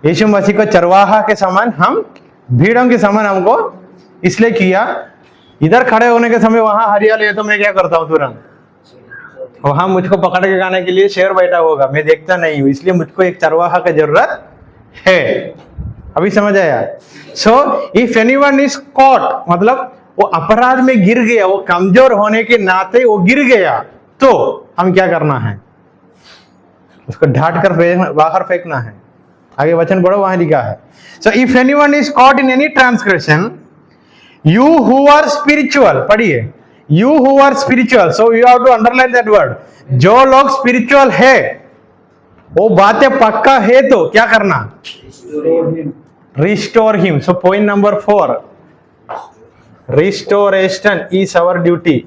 Speaker 1: यीशु मसीह को चरवाहा के समान, हम भीड़ों के समान हमको इसलिए किया। इधर खड़े होने के समय वहां हरियाली है तो मैं क्या करता हूँ, तुरंत वहां मुझको पकड़ के खाने के लिए शेर बैठा होगा, मैं देखता नहीं हूं। इसलिए मुझको एक चरवाहा की जरूरत है। अभी समझ आया? So if anyone is caught, मतलब वो अपराध में गिर गया, वो कमजोर होने के नाते वो गिर गया, तो हम क्या करना है? उसको ढाट कर बाहर फेंकना है। आगे वचन पढ़ो, वहां लिखा है, so if anyone is caught in any transgression, you who are spiritual, पढ़िए, you who are spiritual, so you have to underline that word. जो लोग स्पिरिचुअल है, वो बातें पक्का है, तो क्या करना? Restore him. So point number 4, restoration is our duty.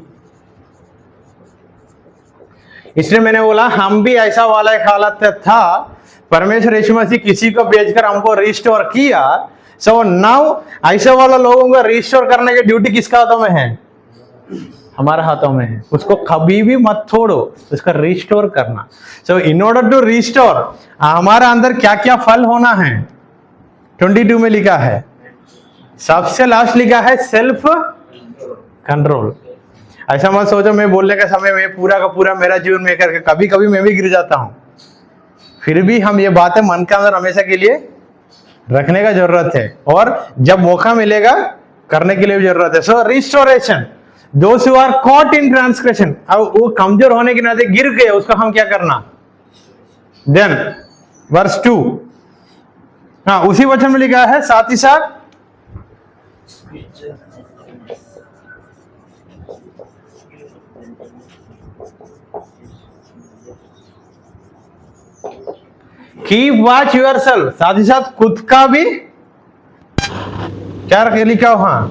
Speaker 1: इसलिए मैंने बोला हम भी ऐसा वाला एक हालत था, परमेश्वर यीशु मसीह किसी को भेजकर हमको रिस्टोर किया। सो नाउ ऐसे वाला लोगों को रिस्टोर करने की ड्यूटी किसका हाथों में है? हमारे हाथों में है। उसको कभी भी मत छोड़ो, उसका रिस्टोर करना। सो इन ऑर्डर टू रिस्टोर, हमारा अंदर क्या क्या फल होना है? 22 में लिखा है, सबसे लास्ट लिखा है सेल्फ कंट्रोल। ऐसा मत सोचो मैं बोलने के समय में पूरा का पूरा मेरा जीवन में करके, कभी कभी मैं भी गिर जाता हूं। फिर भी हम ये बातें मन के अंदर हमेशा के लिए रखने का जरूरत है, और जब मौका मिलेगा करने के लिए भी जरूरत है। So restoration, those who are caught in transgression, अब वो कमजोर होने के नाते गिर गए, उसका हम क्या करना? देन वर्स 2, हाँ उसी वचन में लिखा है, साथ ही साथ कीप वॉच योरसेल्फ, साथ ही साथ खुद का भी क्या लिखा हो? हाँ,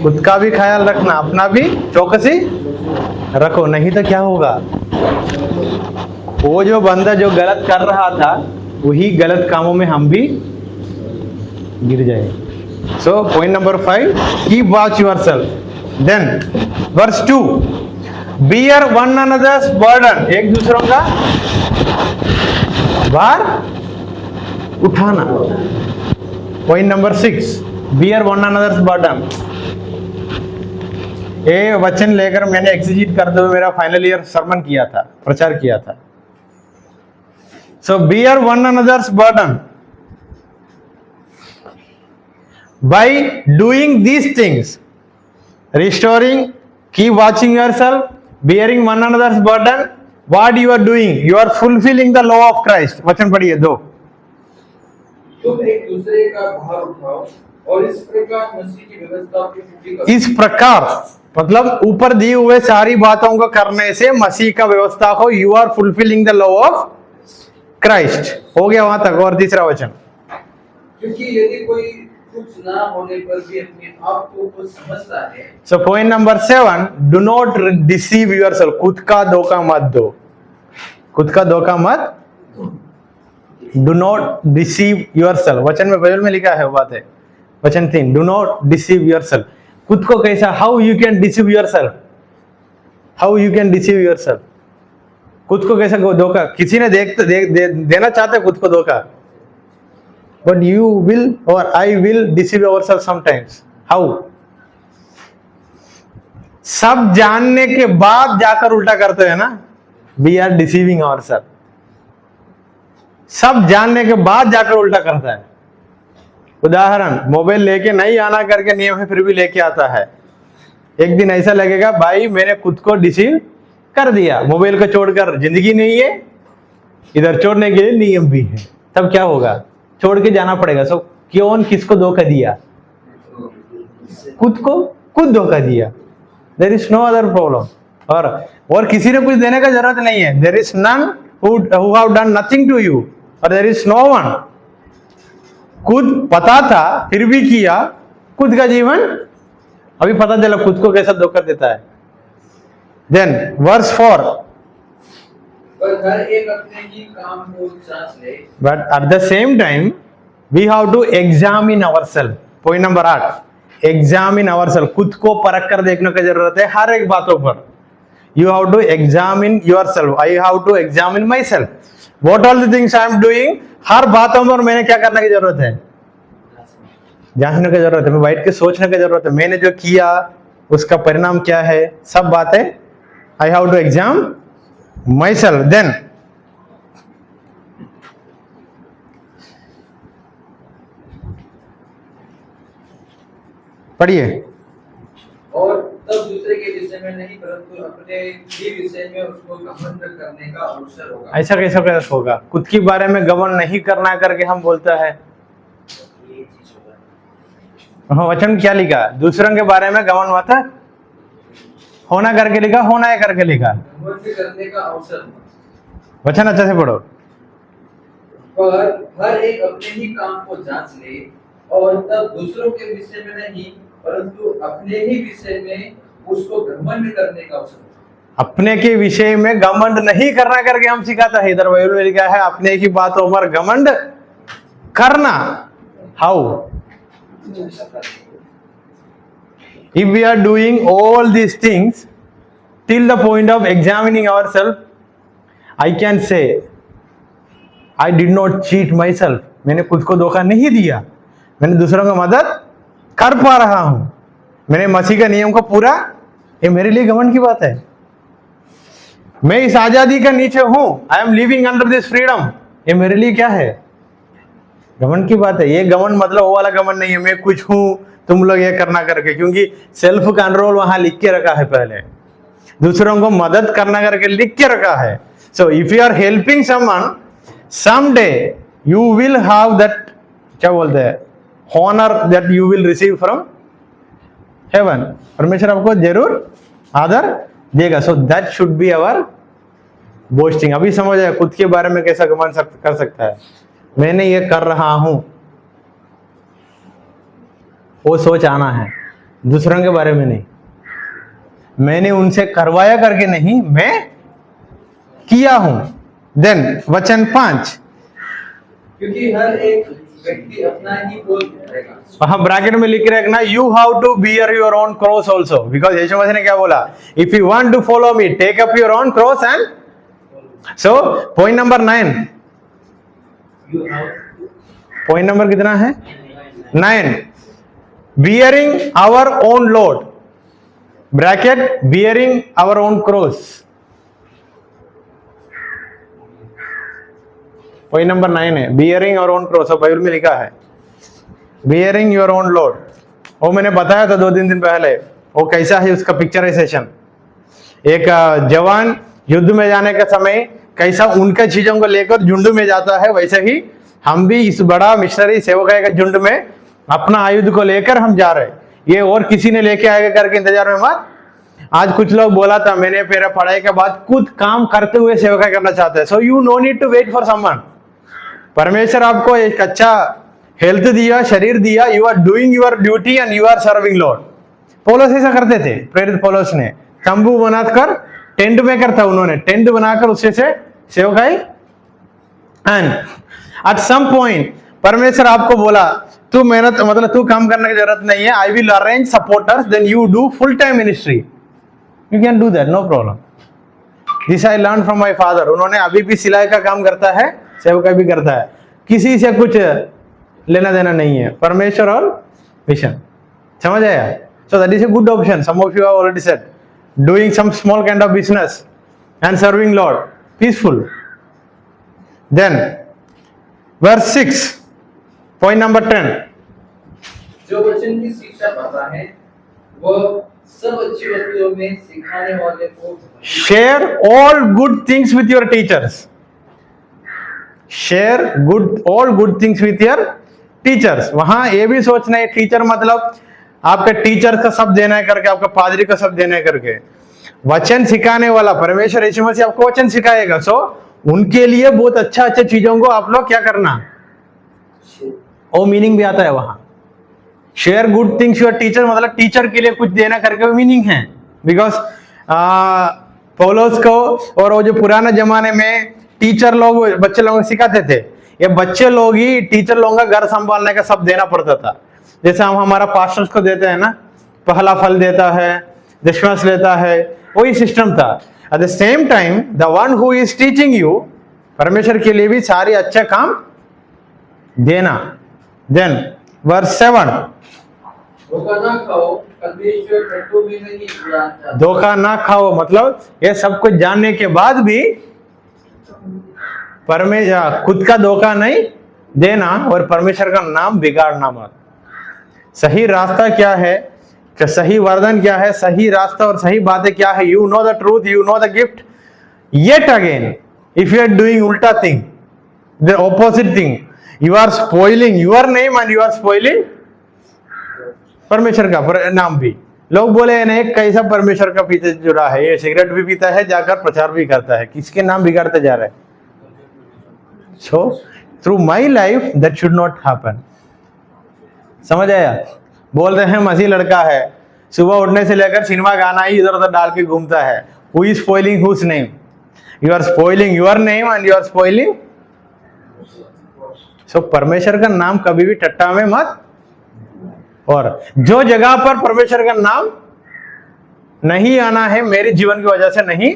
Speaker 1: खुद का भी ख्याल रखना, अपना भी चौकसी रखो, नहीं तो क्या होगा? वो जो बंदा जो गलत कर रहा था, वही गलत कामों में हम भी गिर जाए। So point number 5, keep watch yourself. Then verse 2, bear one another's burden, एक दूसरों का भार उठाना। Point number 6, bear one another's burden. ये वचन लेकर मैंने एक्सिजिट करते हुए मेरा फाइनल ईयर सरमन किया था, प्रचार किया था। So bear one another's burden by doing these things, restoring, keep watching yourself, bearing one another's burden. What you are doing? You are fulfilling the law of Christ. वचन पढ़िए 2।
Speaker 3: तुम एक दूसरे का भार उठाओ और इस प्रकार मसीह की व्यवस्था की पूरी करो।
Speaker 1: इस प्रकार मतलब ऊपर दिए हुए सारी बातों को करने से मसीह का व्यवस्था को you are fulfilling the law of Christ. हो गया वहां तक। और तीसरा वचन,
Speaker 3: क्योंकि यदि कोई कुछ ना होने पर भी अपने आप को कुछ समझता है।
Speaker 1: सो point number 7, do not deceive yourself. खुद का धोखा मत दो, खुद का धोखा मत। Do not deceive yourself. वचन में बाइबल में लिखा है वो बात है। वचन 3, डू नॉट डिसीव योरसेल्फ। खुद को कैसा, how you can deceive yourself, how you can deceive yourself. खुद को कैसा धोखा, किसी ने देना चाहते खुद को धोखा, बट यू विल और I will deceive ourself sometimes. How? सब जानने के बाद जाकर उल्टा करते हैं ना, वी आर डिसीविंग अवरसेल्फ। सब जानने के बाद जाकर उल्टा करता है। उदाहरण, मोबाइल लेके नहीं आना करके नियम है, फिर भी लेके आता है। एक दिन ऐसा लगेगा भाई मैंने खुद को डिसीव कर दिया, मोबाइल को छोड़कर जिंदगी नहीं है, इधर छोड़ने के लिए नियम भी है। तब क्या होगा? छोड़ के जाना पड़ेगा। सो क्यों, किसको धोखा दिया? खुद को खुद धोखा दिया। There is no other problem. और किसी ने कुछ देने का जरूरत नहीं है। There is none who have done nothing to you, और देयर इज नो वन। खुद पता था फिर भी किया, खुद का जीवन अभी पता चला खुद को कैसा धोखा देता है। देन वर्स 4,
Speaker 3: पर हर एक अपने ही काम को जांच ले,
Speaker 1: but at the same time we have to examine ourself. Point number 8, examine ourself. खुद को परख कर देखने की जरूरत है हर एक बातों पर। You have to examine yourself, I have to examine myself. What all the things I am doing, हर बातों पर मैंने क्या करने की जरूरत है? जांचने की जरूरत है। मैं बैठ के सोचने की जरूरत है, मैंने जो किया उसका परिणाम क्या है, सब बातें I have to exam my self. Then पढ़िए।
Speaker 3: और तब दूसरे के विषय में नहीं परंतु अपने ही विषय में उसको घमंड करने का अवसर होगा।
Speaker 1: ऐसा कैसा होगा? खुद के बारे में घमंड नहीं करना करके हम बोलता है। हाँ, वचन क्या लिखा? दूसरों के बारे में घमंड मत होना करके लिखा, होना है करके लिखा।
Speaker 3: घमंड करने का अवसर।
Speaker 1: वचन अच्छा से पढ़ो।
Speaker 3: पर हर एक अपने ही काम को जांच ले, और तब दूसरों के विषय में नहीं परंतु अपने ही विषय में उसको घमंड करने का अवसर।
Speaker 1: अपने के विषय में घमंड नहीं करना करके हम सिखाता है। इधर बाइबल में लिखा है अपने की बातों पर घमंड करना। How? If we are doing all these things till the point of examining ourselves, I can say I did not cheat myself. मैंने खुद को धोखा नहीं दिया, मैंने दूसरों की मदद कर पा रहा हूं, मैंने मसीह का नियम को पूरा। ये मेरे लिए घमंड की बात है। मैं इस आजादी का नीचे हूं, I am living under this freedom. ये मेरे लिए क्या है? घमंड की बात है। ये घमंड मतलब वो वाला घमंड नहीं है मैं कुछ हूं तुम लोग ये करना करके, क्योंकि सेल्फ कंट्रोल वहां लिख के रखा है, पहले दूसरों को मदद करना करके लिख के रखा है। So if you are helping someone, someday you will have that, क्या बोलते हैं, honor that you will receive from heaven। परमेश्वर आपको जरूर आदर देगा। So that should be our boasting. अभी समझ आया खुद के बारे में कैसा घमंड कर सकता है। मैंने ये कर रहा हूं, वो सोच आना है, दूसरों के बारे में नहीं। मैंने उनसे करवाया करके नहीं, मैं किया हूं। देन वचन 5,
Speaker 3: क्योंकि हर एक व्यक्ति अपना ही बोझ उठाएगा।
Speaker 1: वहां ब्रैकेट में लिख रखना, you have to bear your own cross also, because Yeshu Masih ने क्या बोला? If you want to follow me take up your own cross and. So point number 9, point number कितना है? 9. Bearing our own load, bracket bearing our own cross. Point number 9 है bearing our own cross, और Bible में लिखा है bearing your own load. वो मैंने बताया था 2-3 दिन पहले, वो कैसा है उसका पिक्चराइजेशन. एक जवान युद्ध में जाने का समय कैसा उनका चीजों को लेकर झुंड में जाता है, वैसे ही हम भी इस बड़ा मिशनरी सेवकाई के झुंड में अपना आयुध को लेकर हम जा रहे. ये और किसी ने लेके आएगा करके इंतजार में मत. आज कुछ लोग बोला था मैंने मेरा पढ़ाई के बाद खुद काम करते हुए सेवकाई करना चाहते हैं. So you no need to wait for someone. परमेश्वर आपको एक अच्छा हेल्थ दिया, शरीर दिया, you are doing your duty and you are serving Lord. पौलुस ऐसा करते थे, प्रेरित पौलुस ने तंबू बनाकर, टेंट मेकर था, उन्होंने टेंट बनाकर उससे सेवकाई. एंड एट सम पॉइंट परमेश्वर आपको बोला तू मेहनत मतलब तू काम करने की जरूरत नहीं है, I will arrange supporters, then you do full time ministry. You can do that, no problem. This I learn from my father. उन्होंने अभी भी सिलाई का काम करता है, सेवकाई भी करता है, किसी से कुछ लेना देना नहीं है, परमेश्वर और मिशन. समझ आया? So that is a good option. Some of you have already said doing some small kind of business and serving Lord, peaceful. Then verse 6, point number 10.
Speaker 3: जो वचन की शिक्षा पाता है वह सब अच्छी वस्तुओं में सिखाने वाले को
Speaker 1: share all good things with your teachers. Share all good things with your teachers. वहां ये भी सोचना है टीचर मतलब आपके टीचर का सब देना है करके, आपका पादरी का सब देना है करके. वचन सिखाने वाला परमेश्वर यीशु मसीह आपको वचन सिखाएगा. सो उनके लिए बहुत अच्छा चीजों को आप लोग क्या करना, वो मीनिंग भी आता है वहां. Share good things your teacher मतलब टीचर के लिए कुछ देना करके मीनिंग है. बिकॉज पौलुस को और वो जो पुराने जमाने में टीचर लोग बच्चे लोगों को सिखाते थे, ये बच्चे लोग ही टीचर लोगों का घर संभालने का सब देना पड़ता था. जैसे हम हमारा पास्टर्स को देते हैं ना, पहला फल देता है, दशमांश लेता है, वही सिस्टम था. At the same time the one who is teaching you, परमेश्वर के लिए भी सारे अच्छा काम देना. Then verse 7.
Speaker 3: धोखा ना खाओ, परमेश्वर टट्टू में नहीं उड़ाता.
Speaker 1: धोखा ना खाओ मतलब ये सब कुछ जानने के बाद भी परमेश्वर खुद का धोखा नहीं देना और परमेश्वर का नाम बिगाड़ना मत. सही रास्ता क्या है, कि सही वरदान क्या है, सही रास्ता और सही बातें क्या है. You know the truth, you know the gift. Yet again if you are doing उल्टा thing, the opposite thing, you are spoiling your name and you are spoiling परमेश्वर का नाम भी. लोग बोले नहीं कैसा परमेश्वर का पीछे जुड़ा है, ये सिगरेट भी पीता है, जाकर प्रचार भी करता है, किसके नाम बिगाड़ते जा रहे हैं. So through my life that should not happen. समझ आया? बोल रहे हैं मसीह लड़का है, सुबह उठने से लेकर सिनेमा गाना ही इधर उधर डाल के घूमता है. Who is spoiling whose name? You are spoiling your name and you are spoiling. So परमेश्वर का नाम कभी भी टट्टा में मत. और जो जगह पर परमेश्वर का नाम नहीं आना है, मेरे जीवन की वजह से नहीं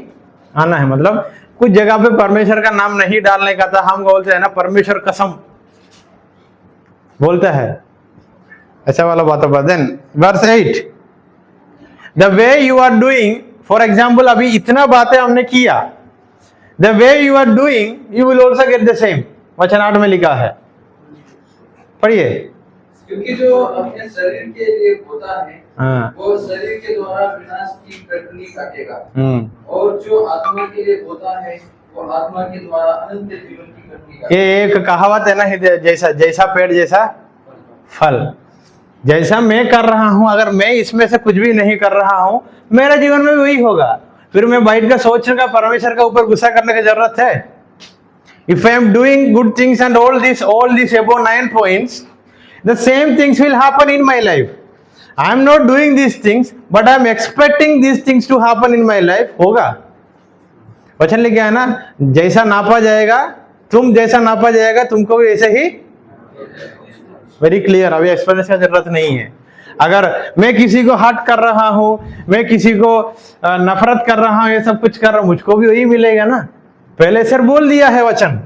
Speaker 1: आना है, मतलब कुछ जगह पे परमेश्वर का नाम नहीं डालने का था, हम बोलते हैं ना परमेश्वर कसम बोलता है, ऐसा वाला बात होगा. Then verse 8. The way you are doing, for example अभी इतना बातें हमने किया, the way you are doing you will also get the same. वचन 8 में लिखा है, पढ़िए.
Speaker 3: क्योंकि जो अपने शरीर के लिए होता है वो शरीर के द्वारा विनाश की कटनी काटेगा, और जो आत्मा के लिए होता है वो आत्मा के द्वारा अनंत जीवन की कटनी काटेगा.
Speaker 1: ये एक कहावत है ना, जैसा जैसा पेड़ जैसा फल. जैसा मैं कर रहा हूं, अगर मैं इसमें से कुछ भी नहीं कर रहा हूं, मेरा जीवन में वही होगा. फिर मैं बैठ कर सोचने का परमेश्वर का ऊपर गुस्सा करने की जरूरत है? If I am doing good things and all this above 9 points, the same things will happen in my life. I am not doing these things, but I am expecting these things to happen in my life. होगा. वचन लिखा है ना, जैसा नापा जाएगा, तुम जैसा नापा जाएगा तुमको भी ऐसे ही. Very clear. अभी एक्सप्लेनेशन की जरूरत नहीं है. अगर मैं किसी को हट कर रहा हूं, मैं किसी को नफरत कर रहा हूं, ये सब कुछ कर रहा हूं, मुझको भी वही मिलेगा ना. पहले सर बोल दिया है वचन,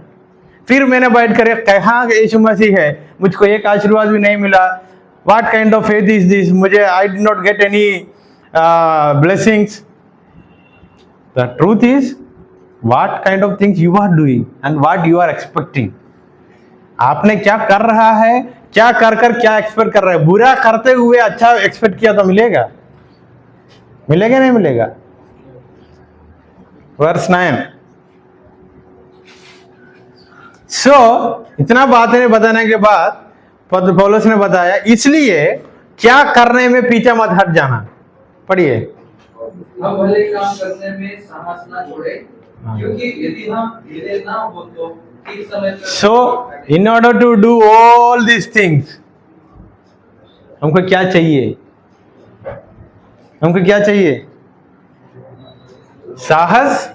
Speaker 1: फिर मैंने बैठ कर कहा यीशु मसीह है, मुझको एक आशीर्वाद भी नहीं मिला, what kind of faith is this, मुझे I did not get any blessings. The truth is what kind of things you are doing and what you are expecting. आपने क्या कर रहा है, क्या कर क्या एक्सपेक्ट कर रहा है। बुरा करते हुए अच्छा एक्सपेक्ट किया तो मिलेगा, मिलेगा नहीं मिलेगा। वर्स 9। सो इतना बातें बताने के बाद पौलुस ने बताया, इसलिए क्या करने में पीछे मत हट जाना। पढ़िए।
Speaker 3: हम भले काम करने में साहस ना छोड़े, क्योंकि यदि हम ढीले ना हो तो ठीक समय पर।
Speaker 1: So in order to do all these things हमको क्या चाहिए, हमको क्या चाहिए? साहस।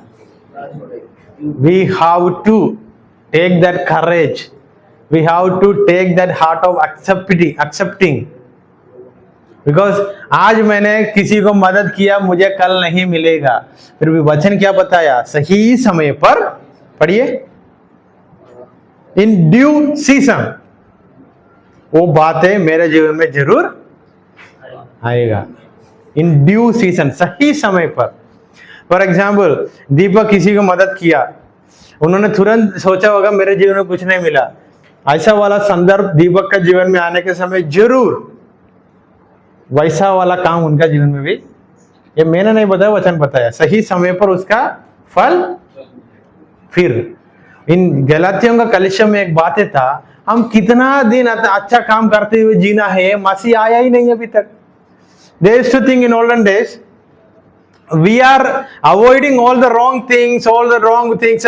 Speaker 1: We have to take that courage. We have to take that heart of accepting. Because आज मैंने किसी को मदद किया, मुझे कल नहीं मिलेगा। फिर भी वचन क्या बताया? सही समय पर, पढ़िए, इन ड्यू सीजन वो बातें मेरे जीवन में जरूर आएगा। इन ड्यू सीजन, सही समय पर। फॉर एग्जाम्पल, दीपक किसी को मदद किया, उन्होंने तुरंत सोचा होगा मेरे जीवन में कुछ नहीं मिला। ऐसा वाला संदर्भ दीपक का जीवन में आने के समय जरूर वैसा वाला काम उनका जीवन में भी, ये मैंने नहीं बताया, वचन बताया, सही समय पर उसका फल। फिर इन गलातियों का कलीसिया में एक बात था, हम कितना दिन अच्छा काम करते हुए जीना है, मसीह आया ही नहीं अभी तक। There is to think in olden days, we are avoiding all the wrong things are wrong things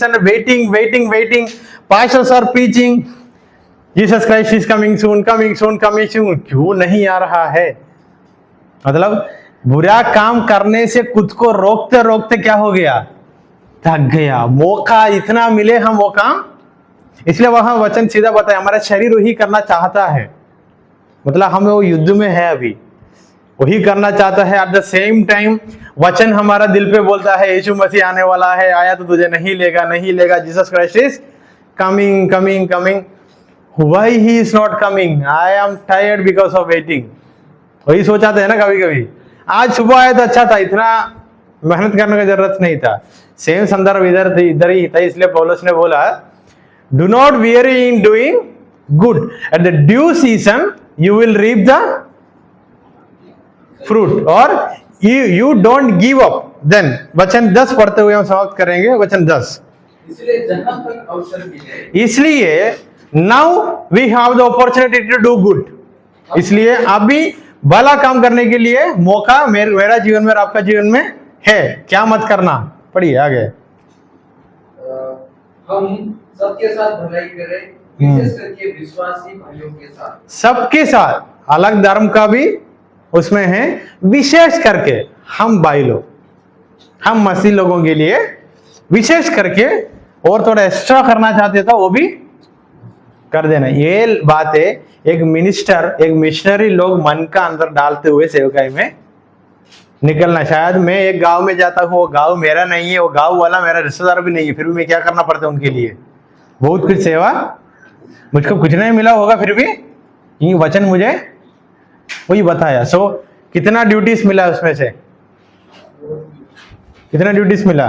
Speaker 1: and waiting. Pastors are preaching Jesus Christ is coming soon. क्यों नहीं आ रहा है? मतलब बुरा काम करने से खुद को रोकते रोकते क्या हो गया? थक गया। मौका इतना मिले हम वो काम, इसलिए वहां वचन सीधा बताया, हमारा शरीर वही करना चाहता है, मतलब हमें वो युद्ध में है, अभी वही करना चाहता है। एट द सेम टाइम वचन हमारा दिल पे बोलता है यीशु मसीह आने वाला है, आया तो तुझे नहीं लेगा। Jesus Christ is coming. Why he is not coming? I am tired because of waiting. वही सोचा था ना कभी कभी, आज सुबह आया तो अच्छा था, इतना मेहनत करने की जरूरत नहीं था। सेम संदर्भ इधर ही था, इसलिए पौलुस ने बोला, do not weary in doing good, at the due season you will reap the fruit, और you don't give up। then वचन 10 पढ़ते हुए हम समाप्त करेंगे। वचन 10,
Speaker 3: इसलिए जहां तक अवसर मिले,
Speaker 1: इसलिए now we have the opportunity to do good, इसलिए अभी भला काम करने के लिए मौका मेरा जीवन में और आपका जीवन में है। क्या मत करना? पढ़िए आगे।
Speaker 3: हम सबके साथ भलाई करें, विशेष करके विश्वासी भाइयों के साथ। सबके साथ,
Speaker 1: अलग धर्म का भी उसमें है, विशेष करके हम भाई लोग, हम मसीह लोगों के लिए विशेष करके और थोड़ा एक्स्ट्रा करना चाहते था वो भी कर देना। ये बातें एक मिनिस्टर, एक मिशनरी लोग मन का अंदर डालते हुए सेवकाई में निकलना। शायद मैं एक गांव में जाता हूँ, वो गांव मेरा नहीं है, वो गांव वाला मेरा रिश्तेदार भी नहीं है, फिर भी मैं क्या करना पड़ता है उनके लिए, बहुत कुछ सेवा। मुझको कुछ नहीं मिला होगा, फिर भी ये वचन मुझे वही बताया। सो कितना ड्यूटीज मिला उसमें से? कितना ड्यूटीज मिला?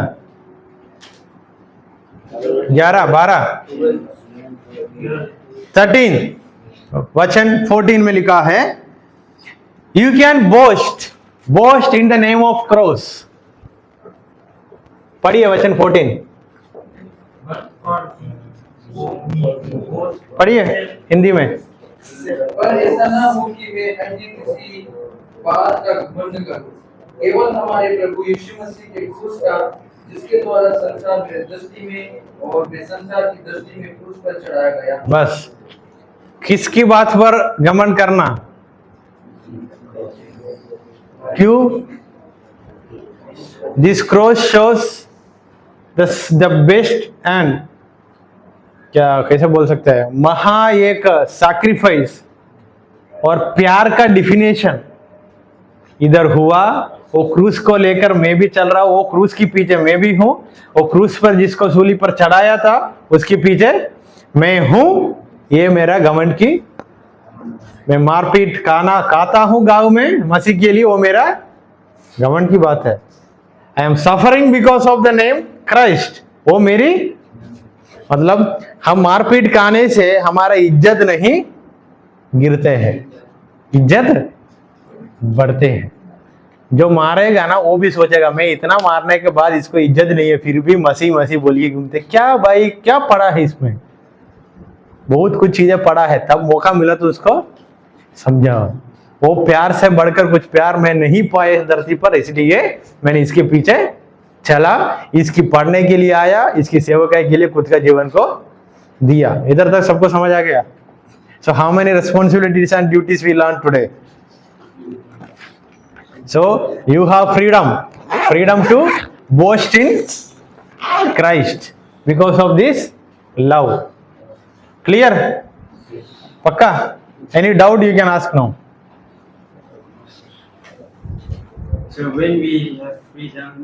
Speaker 1: 11, 12, 13। वचन 14 में लिखा है, you can boast in the name of cross. पढ़िए वचन 14, पढ़िए हिंदी में।
Speaker 3: पर ऐसा ना हो कि वे अन्य किसी बात का घमंड करें, केवल हमारे प्रभु यीशु मसीह के क्रूस का, जिसके द्वारा संसार मेरे दृष्टि में और वे संसार की दृष्टि में क्रूस पर चढ़ाया गया। बस
Speaker 1: किसकी बात पर घमंड करना? क्यों? This cross shows the best and, क्या कैसे बोल सकते हैं, महा एक सैक्रिफाइस और प्यार का डिफिनेशन। इधर हुआ, वो क्रूस को लेकर मैं भी चल रहा हूं, वो क्रूस के पीछे मैं भी हूं, वो क्रूस पर जिसको सूली पर चढ़ाया था उसके पीछे मैं हूं। ये मेरा घमंड की, मैं मारपीट खाना खाता हूं गांव में मसीह के लिए, वो मेरा घमंड की बात है। I am suffering because of the name Christ, वो मेरी मतलब हम मारपीट खाने से हमारा इज्जत नहीं गिरते हैं, इज्जत बढ़ते हैं। जो मारेगा ना वो भी सोचेगा मैं इतना मारने के बाद इसको इज्जत नहीं है फिर भी मसीह मसीह बोलिए घूमते। क्या भाई क्या पढ़ा है इसमें, बहुत कुछ चीजें पढ़ा है, तब मौका मिला तो उसको समझाओ। वो प्यार से बढ़कर कुछ प्यार मैं नहीं पाया इस धरती पर, इसलिए मैंने इसके पीछे चला, इसकी पढ़ने के लिए आया, इसकी सेवकाई के लिए खुद का जीवन को दिया। इधर तक सबको समझ आ गया? So how many responsibilities and duties we learn today? So you have freedom to boast in Christ because of this love. Clear? Pakka? Any doubt you can ask now.
Speaker 2: So when we have freedom